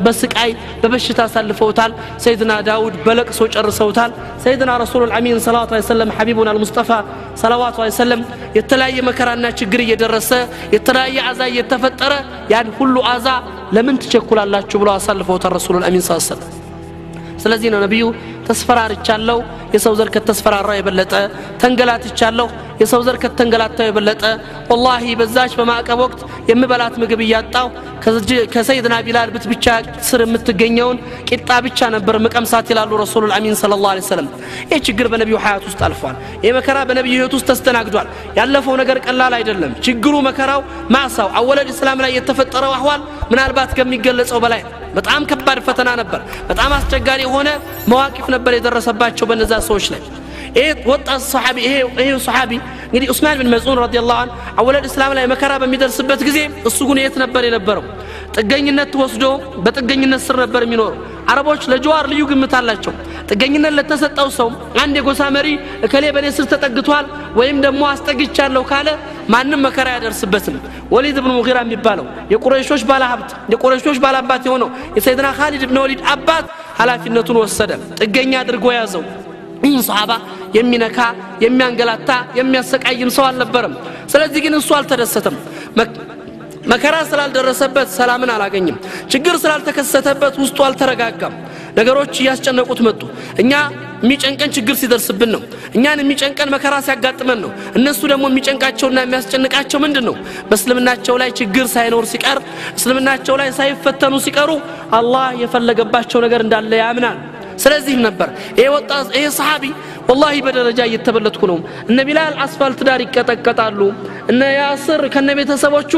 بسقاي ببشتا سلفوتال سيدنا داود بلقسو ጨርሰውታል سيدنا رسول الأمين صلى الله عليه وسلم حبيبنا المصطفى صلوات الله عليه وسلم የተለያየ መከራና ችግር እየደረሰ የተለያየ አዛ እየተፈጠረ ያን ሁሉ አዛ ለምን ትቸኩላላችሁ ብሎ አሳልፈውታል رسول الأمين صلى الله عليه وسلم ስለዚህ ነው ነብዩ ተስፈራርቻለሁ የሰው ዘር ከተስፈራራ የበለጠ ተንገላትቻለሁ የሰው ዘር ከተንገላታው የበለጠ والله በዛች በማዕቀብ ወቅት የምበላት ምግብ ያጣው ከሰይድና ቢላል ብቻ ስር የምትገኘውን ቂጣ ብቻ ነበር መቀምሳት ይላሉ رسول الأمين صلى الله عليه وسلم ይህ ችግር በነብዩ ሐያት ውስጥ አልፏል ይህ መከራ በነብዩ ህይወት ውስጥ ተስተናግዷል ያለፈው ነገር ቀላል አይደለም ችግሩ መከራው ማሳው አወለድ እስላም ላይ የተፈጠረው አህዋል ምናልባት ከሚገለጸው በላይ በጣም ከባድ ፈተና ነበር በጣም አስቸጋሪ ሆነ መዋቂፍ ነበር የደረሰባቸው በነዛ ሰዎች ላይ ይሄ ወጣት ሱሐቢ ይሄ ሱሐቢ እንግዲህ ዑስማን ብን መዝዑን ረዲየላሁ ዐንሁ አወለድ እስላም ላይ መከራ በሚደርስበት ጊዜ እሱ ግን የት ነበር የነበረው ጥገኝነት ወስዶ በጥገኝነት ስር ነበር የሚኖረው አረቦች ለጀዋር ልዩ ግምት አላቸው ጥገኝነት ለተሰጠው ሰው አንድ የጎሳ መሪ እከሌ በኔ ስር ተጠግቷል ወይም ደግሞ አስጠግቻለሁ ካለ ማንንም መከራ ያደርስበትም ወሊድ ኢብኑ ሙጊራ የሚባለው የቁረይሾች ባለሀብት የቁረይሾች ባላባት የሆነው የሰይድና ኻሊድ ኢብኑ ወሊድ አባት ኃላፊነቱን ወሰደ ጥገኛ አድርጎ ያዘው ይህ ሱሐባ የሚነካ የሚያንገላታ የሚያሰቃይም ሰው አልነበረም ስለዚህ ግን እሱ አልተደሰተም መከራ ስላልደረሰበት ሰላምን አላገኘም ችግር ስላልተከሰተበት ውስጡ አልተረጋጋም ነገሮች ያስጨነቁት መጡ እኛ የሚጨንቀን ችግር ሲደርስብን ነው እኛን የሚጨንቀን መከራ ሲያጋጥመን ነው እነሱ ደግሞ የሚጨንቃቸውና የሚያስጨንቃቸው ምንድነው በእስልምናቸው ላይ ችግር ሳይኖር ሲቀር እስልምናቸው ላይ ሳይፈተኑ ሲቀሩ አላህ የፈለገባቸው ነገር እንዳለ ያምናል ስለዚህ ነበር ይሄ ወጣት ይሄ ሰሃቢ والله በደረጃ እየተበለጥኩ ነው እነ ቢላል አስፋልት ዳር ይቀጠቀጣሉ እነ ያስር ከነቤተሰቦቹ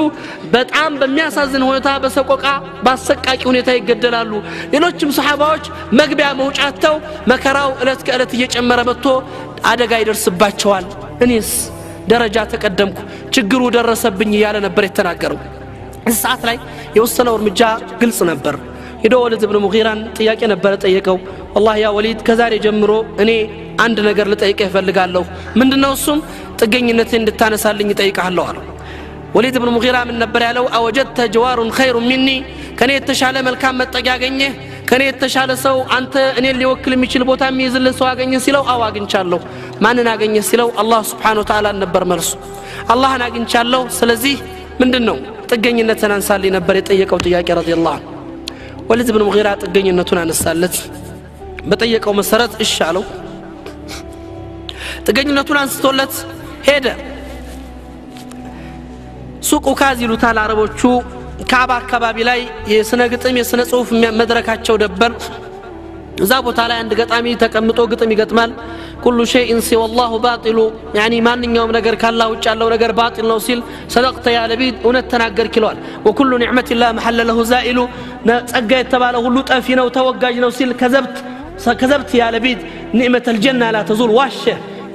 በጣም በሚያሳዝን ሁኔታ በሰቆቃ ባሰቃቂ ሁኔታ ይገደላሉ ሌሎችም ሰሃባዎች መግቢያ መውጫቸው መከራው እለት ከእለት እየጨመረ መጥቶ አደጋ ይደርስባቸዋል እኔስ ደረጃ ተቀደምኩ ችግሩ ደረሰብኝ ያለ ነበር የተናገረው ሰዓት ላይ የወሰነው እርምጃ ግልጽ ነበር ሄዶ ወሊድ ኢብኑ ሙጊራን ጥያቄ ነበር ጠየቀው والله ያ ወሊድ ከዛሬ ጀምሮ እኔ አንድ ነገር ልጠይቅህ ፈልጋለሁ ምንድነው እሱም ጥገኝነትን እንድታነሳልኝ ጠይቃለሁ አለ ወሊድ ኢብኑ ሙጊራ ምን ነበር ያለው አወጀተ ጀዋሩን ኸይሩ ሚኒ ከኔ የተሻለ መልካም መጠጊያ አገኘህ ከኔ የተሻለ ሰው አንተ እኔን ሊወክል የሚችል ቦታ የሚይዝልህ ሰው አገኘህ ሲለው አው አግኝቻለሁ ማንን አገኘህ ሲለው አላህ Subhanahu Wa Ta'ala ነበር መልሱ አላህን አግኝቻለሁ ስለዚህ ምንድነው ጥገኝነትን አንሳልኝ ነበር የጠየቀው ጥያቄ ረዲየላሁ ወሊድ ኢብኑ ሙጊራ ጥገኝነቱን አነሳለት በጠየቀው መሰረት እሺ አለው ጥገኝነቱን አንስቶለት ሄደ ሱቁ ካዚሉታል አረቦቹ ካባ አካባቢ ላይ የስነ ግጥም የስነ ጽሁፍ መድረካቸው ደበር እዛ ቦታ ላይ አንድ ገጣሚ ተቀምጦ ግጥም ይገጥማል كل شيء سوى الله باطل يعني ማንኛውም ነገር ካላህ ውጭ ያለው ነገር ባጢል ነው ሲል ሰደቅተ ያ ለቢድ እውነት ተናገርክ ይለዋል وكل نعمه الله محل له زائل ጸጋ የተባለው ሁሉ ጠፊ ነው ተወጋጅ ነው ሲል ከዘብት ያ ለቢድ نعمه الجنه لا تزول ዋሸ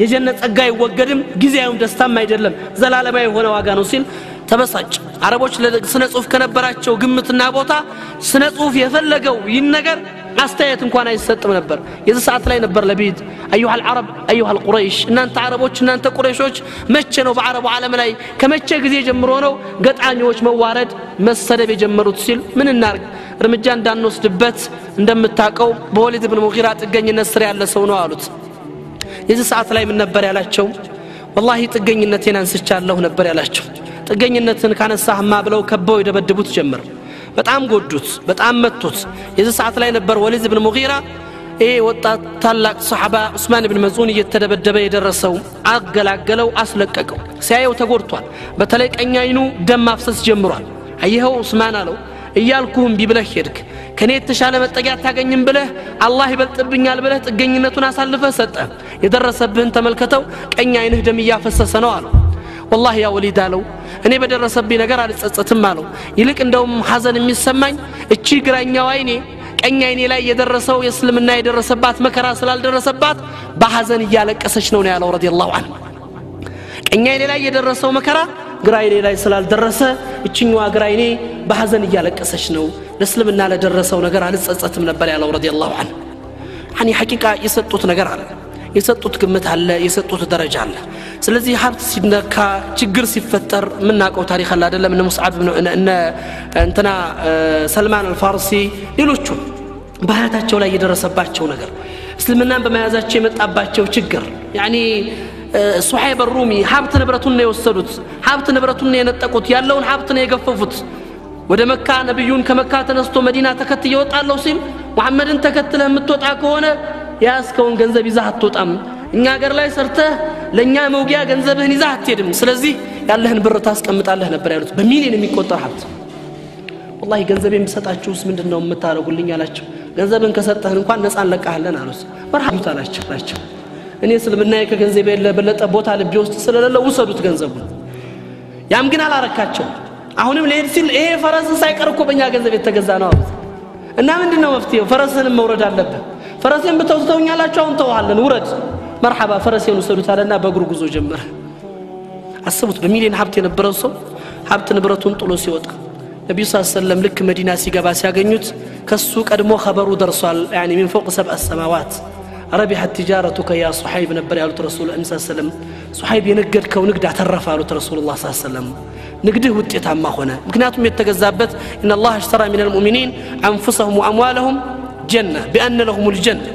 የጀነት ጸጋ ይወገድም ጊዜያዊም ደስታም አይደለም ዘላለማዊ ሆነ ዋጋ ነው ሲል ተበሳጭ አረቦች ለስነ ጽሁፍ ከነበራቸው ግምትና ቦታ ስነ ጽሁፍ የፈለገው ይነገር አስተያየት እንኳን አይሰጥም ነበር የዚህ ሰዓት ላይ ነበር ለቢድ ايها العرب ايها القريش እናንተ አረቦች እናንተ ቁረይሾች መቼ ነው በአረቡ ዓለም ላይ ከመቼ ጊዜ ጀምሮ ነው ገጣሚዎች መዋረድ መሰደብ የጀመሩት ሲል ምን እናርግ እርምጃ እንዳንወስድበት እንደምታቀው በወሊድ ኢብኑ ሙጊራ ጥገኝነት ስር ያለ ሰው ነው አሉት የዚህ ሰዓት ላይ ምን ነበር ያላቸው والله ጥገኝነቴን አንስቻለሁ ነበር ያላቸው ጥገኝነትን ካነሳህማ ብለው ከበው ይደበድቡት ጀመር በጣም ጎዱት በጣም መቱት የዚህ ሰዓት ላይ ነበር ወሊድ ኢብኑ ሙጊራ ወጣት ታላቅ ሱሐባ ዑስማን ኢብኑ መዝዑን እየተደበደበ የደረሰው አገላገለው አስለቀቀው ሲያየው ተጎድቷል በተለይ ቀኝ አይኑ ደም ማፍሰስ ጀምሯል አየኸው ዑስማን አለው እያልኩህም ቢብለህ ሄድክ ከኔ የተሻለ መጠጊያ ታገኝም ብለህ አላህ ይበልጥብኛል ብለህ ጥገኝነቱን አሳልፈህ ሰጠ የደረሰብህን ተመልከተው ቀኝ አይንህ ደም ያፈሰሰ ነው አለው والله يا وليد አለው እኔ በደረሰብኝ ነገር አልጸጸትም አለው ይልቅ እንደውም ሐዘን የሚሰማኝ እቺ ግራኛው አይኔ ቀኝ አይኔ ላይ የደረሰው የእስልምና የደረሰባት መከራ ስላልደረሰባት በሐዘን እያለቀሰች ነው ያለው ረዲየላሁ ዐንሁ ቀኝ አይኔ ላይ የደረሰው መከራ ግራ አይኔ ላይ ስላልደረሰ እቺኛዋ ግራ አይኔ በሐዘን እያለቀሰች ነው ለእስልምና ለደረሰው ነገር አልጸጸትም ነበር ያለው ረዲየላሁ ዐንሁ يعني حقيقه የሰጡት ነገር አለ የሰጡት ግምት አለ የሰጡት ደረጃ አለ ስለዚህ ሀብት ሲነካ ችግር ሲፈጠር ምናቀው ታሪክ አለ አይደለም እነ ሙስዓብ እነ እንትና ሰልማን አልፋርሲ ሌሎቹ በሐያታቸው ላይ የደረሰባቸው ነገር እስልምናን በመያዛቸው የመጣባቸው ችግር ያኒ ሱሐይብ الرومي ሀብት ንብረቱን ነው የወሰዱት ሀብት ንብረቱን ነው የነጠቁት ያለውን ሀብት ነው የገፈፉት ወደ መካ ነብዩን ከመካ ተነስቶ መዲና ተከትየ ወጣለው ሲል መሐመድን ተከትለ የምትወጣ ከሆነ ያስከውን ገንዘብ ይዘህ አትወጣም እኛ ሀገር ላይ ሰርተህ ለኛ መውጊያ ገንዘብህን ይዘህ አትሄድም ስለዚህ ያለህን ብር ታስቀምጣለህ ነበር ያሉት በሚሊዮን የሚቆጠር ሀብት والله ገንዘቤን ብሰጣችሁስ ምንድነው የምታረጉልኝ አላችሁ ገንዘብን ከሰጠህን እንኳን ነፃ እንለቃለን አሉስ መርሐባ አላችሁ እኔ እስልምና ከገንዘብ የለበለጠ ቦታ ልብ ውስጥ ስለሌለ ወሰዱት ገንዘቡን ያም ግን አላረካቸው አሁንም ለሄድ ሲል ይሄ ፈረስን ሳይቀርኮ በእኛ ገንዘብ የተገዛ ነው አሉት እና ምንድነው መፍትሄው ፈረስን መውረድ አለበት ፈረስን በተውተውኛላችሁ አሁን ተዋለን ውረድ መርሐባ ፈረስን ወሰዱት አለና በእግሩ ጉዞ ጀመረ አስቡት በሚሊዮን ሀብት የነበረው ሰው ሀብት ንብረቱን ጥሎ ሲወጣ ነብዩ ሰለላሁ ዐለይሂ ወሰለም ልክ መዲና ሲገባ ሲያገኙት ከሱ ቀድሞ خبሩ ደርሷል يعني من فوق 7 السماوات ربحت تجارتك يا صحيب نبر يا رسول الله صلى الله عليه وسلم صحيب ينقدكው ንግድ አተረፈ አሉት ረሱላህ ሰለላሁ ዐለይሂ ወሰለም ንግድህ ውጤታማ ሆነ ምክንያቱም የተገዛበት ان الله اشترى من المؤمنين انفسهم واموالهم جنة بان لهم الجنة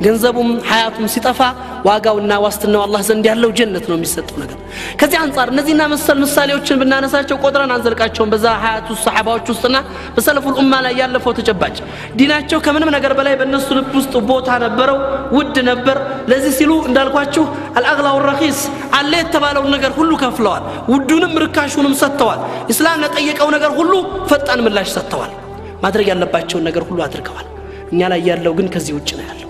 ገንዘቡም ሐያቱም ሲጠፋ ዋጋውና ዋስትናው አላህ ዘንድ ያለው ጀነት ነው የሚሰጠው ነገር ከዚህ አንፃር እነዚህና መሰል ምሳሌዎችን ብናነሳቸው ቆጥረን አንዘልቃቸው በዛ ሐያቱ ሰሃባዎች ውስጥና በሰለፉል ኡማ ላይ ያለፈው ተጨባጭ ዲናቸው ከምንም ነገር በላይ በእነሱ ልብ ውስጥ ቦታ ነበረው ውድ ነበር ለዚህ ሲሉ እንዳልኳችሁ አልአግላ ወረኺስ አለ የተባለው ነገር ሁሉ ከፍለዋል ውዱንም ርካሹንም ሰጥተዋል እስላም ለጠየቀው ነገር ሁሉ ፈጣን ምላሽ ሰጥተዋል ማድረግ ያለባቸው ነገር ሁሉ አድርገዋል እኛ ላይ ያለው ግን ከዚህ ውጭ ነው ያለው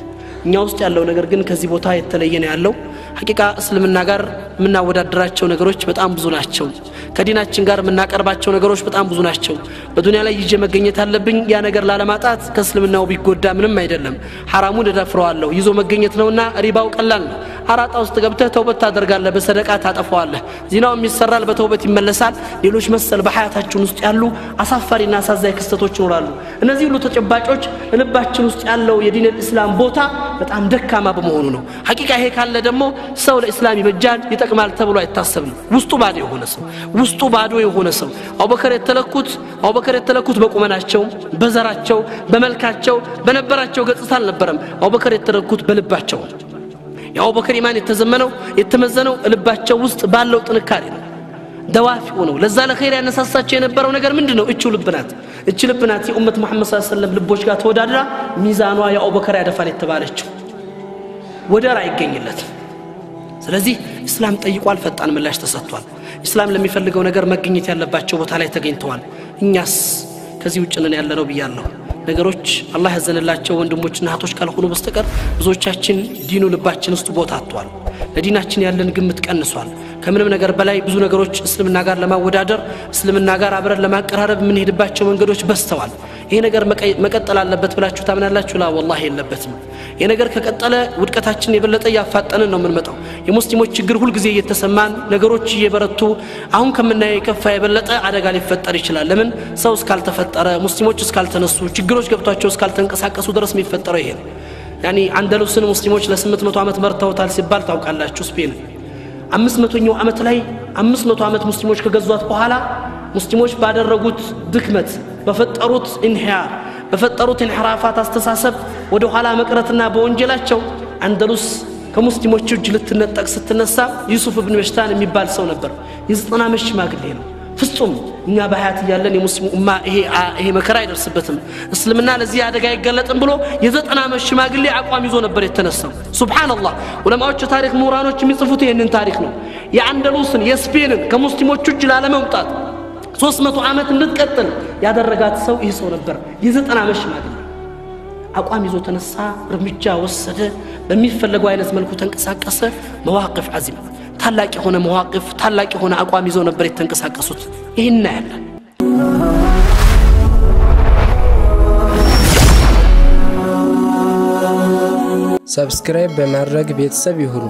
እኛ ውስጥ ያለው ነገር ግን ከዚህ ቦታ የተለየ ነው ያለው ሐቂቃ እስልምና ጋር ምናወዳደራቸው ነገሮች በጣም ብዙ ናቸው ከዲናችን ጋር ምናቀርባቸው ነገሮች በጣም ብዙ ናቸው በዱንያ ላይ ይጀ መገኘት አለብኝ ያ ነገር ላለማጣት ከእስልምናው ቢጎዳ ምንም አይደለም ሐራሙን ደፍረዋለሁ ይዞ መገኘት ነውና ሪባው ቀላል ነው አራጣ ውስጥ ገብተህ ተውበት ታደርጋለህ በሰደቃ ታጠፋዋለህ ዚናው የሚሰራል በተውበት ይመለሳል ሌሎች መሰል በሐያታችን ውስጥ ያሉ አሳፋሪና አሳዛኝ ክስተቶች ይኖራሉ እነዚህ ሁሉ ተጨባጮች ልባችን ውስጥ ያለው የዲን እስላም ቦታ በጣም ደካማ በመሆኑ ነው ሐቂቃ ይሄ ካለ ደግሞ ሰው ለእስላም ይበጃል ይጠቅማል ተብሎ አይታሰብም ውስጡ ባዶ የሆነ ሰው አቡበከር የተለኩት በቁመናቸው በዘራቸው በመልካቸው በነበራቸው ገጽታ አልነበረም አቡበከር የተለኩት በልባቸው የአቡበከር ኢማን የተመዘነው ልባቸው ውስጥ ባለው ጥንካሬ ነው ደዋፊው ነው ለዛ ለኸይር ያነሳሳቸው የነበረው ነገር ምንድነው እቹ ልብናት የኡመት መሐመድ ሰለላሁ ዐለይሂ ወሰለም ልቦች ጋር ተወዳድራ ሚዛኗ የአቡበከር ያደፋል የተባለችው ወደራ ይገኝለት ስለዚህ እስላም ጠይቋል ፈጣን ምላሽ ተሰጥቷል እስላም ለሚፈልገው ነገር መገኘት ያለባቸው ቦታ ላይ ተገኝተዋል እኛስ ከዚህ ውጭ ነን ያለነው ብያለሁ ነገሮች አላህ ያዘነላቸው ወንድሞችና እህቶች ካልሆኑ በስተቀር ብዙዎቻችን ዲኑ ልባችን ውስጥ ቦታ አጥቷል ለዲናችን ያለን ግምት ቀንሷል ከምንም ነገር በላይ ብዙ ነገሮች እስልምና ጋር ለማወዳደር እስልምና ጋር አብረን ለማቀራረብ ምን ሄድባቸው መንገዶች በስተዋል ይሄ ነገር መቀጠል አለበት ብላችሁ ታምናላችሁ ላ والله የለበትም ይሄ ነገር ከቀጠለ ውድቀታችን የበለጠ ያፋጠነን ነው የምንመጣው የሙስሊሞች ችግር ሁሉ ጊዜ እየተሰማን ነገሮች እየበረቱ አሁን ከምናየው የከፋ የበለጠ አደጋ ሊፈጠር ይችላል ለምን ሰው እስካልተፈጠረ ሙስሊሞች እስካልተነሱ ችግሮች ገብቷቸው እስካልተንቀሳቀሱ ድረስ የሚፈጠረው ይሄ يعني አንደሉስን ሙስሊሞች ለ800 ዓመት መርተውታል ሲባል ታውቃላችሁ ስፔን 500ኛው ዓመት ላይ 500 ዓመት ሙስሊሞች ከገዟት በኋላ ሙስሊሞች ባደረጉት ድክመት በፈጠሩት እንሕራፋት አስተሳሰብ ወደ ኋላ መቅረትና በወንጀላቸው አንደሉስ ከሙስሊሞች እጅ ልትነጠቅ ስትነሳ ዩሱፍ ኢብኑ በሽታን የሚባል ሰው ነበር የ90 ዓመት ሽማግሌ ነው ፍጹም እኛ በሐያት ያለን የሙስሊሙ ኡማ ይሄ መከራ አይደርስበትም እስልምና ለዚህ አደጋ አይገለጥም ብሎ የ90 ዓመት ሽማግሌ አቋም ይዞ ነበር የተነሳው ሱብሃንአላህ ዑለማዎች ታሪክ ምሁራኖች የሚጽፉት ይሄንን ታሪክ ነው የአንደሉስን የስፔንን ከሙስሊሞች እጅ ላለመውጣት 300 ዓመት እንድትቀጥል ያደረጋት ሰው ይህ ሰው ነበር የ90 ዓመት ሽማግሌ አቋም ይዞ ተነሳ እርምጃ ወሰደ በሚፈለገው አይነት መልኩ ተንቀሳቀሰ መዋቅፍ አዚም ታላቅ የሆነ መዋቅፍ ታላቅ የሆነ አቋም ይዞ ነበር የተንቀሳቀሱት ይሄን ያለ ሰብስክራይብ በማድረግ ቤተሰብ ይሁኑ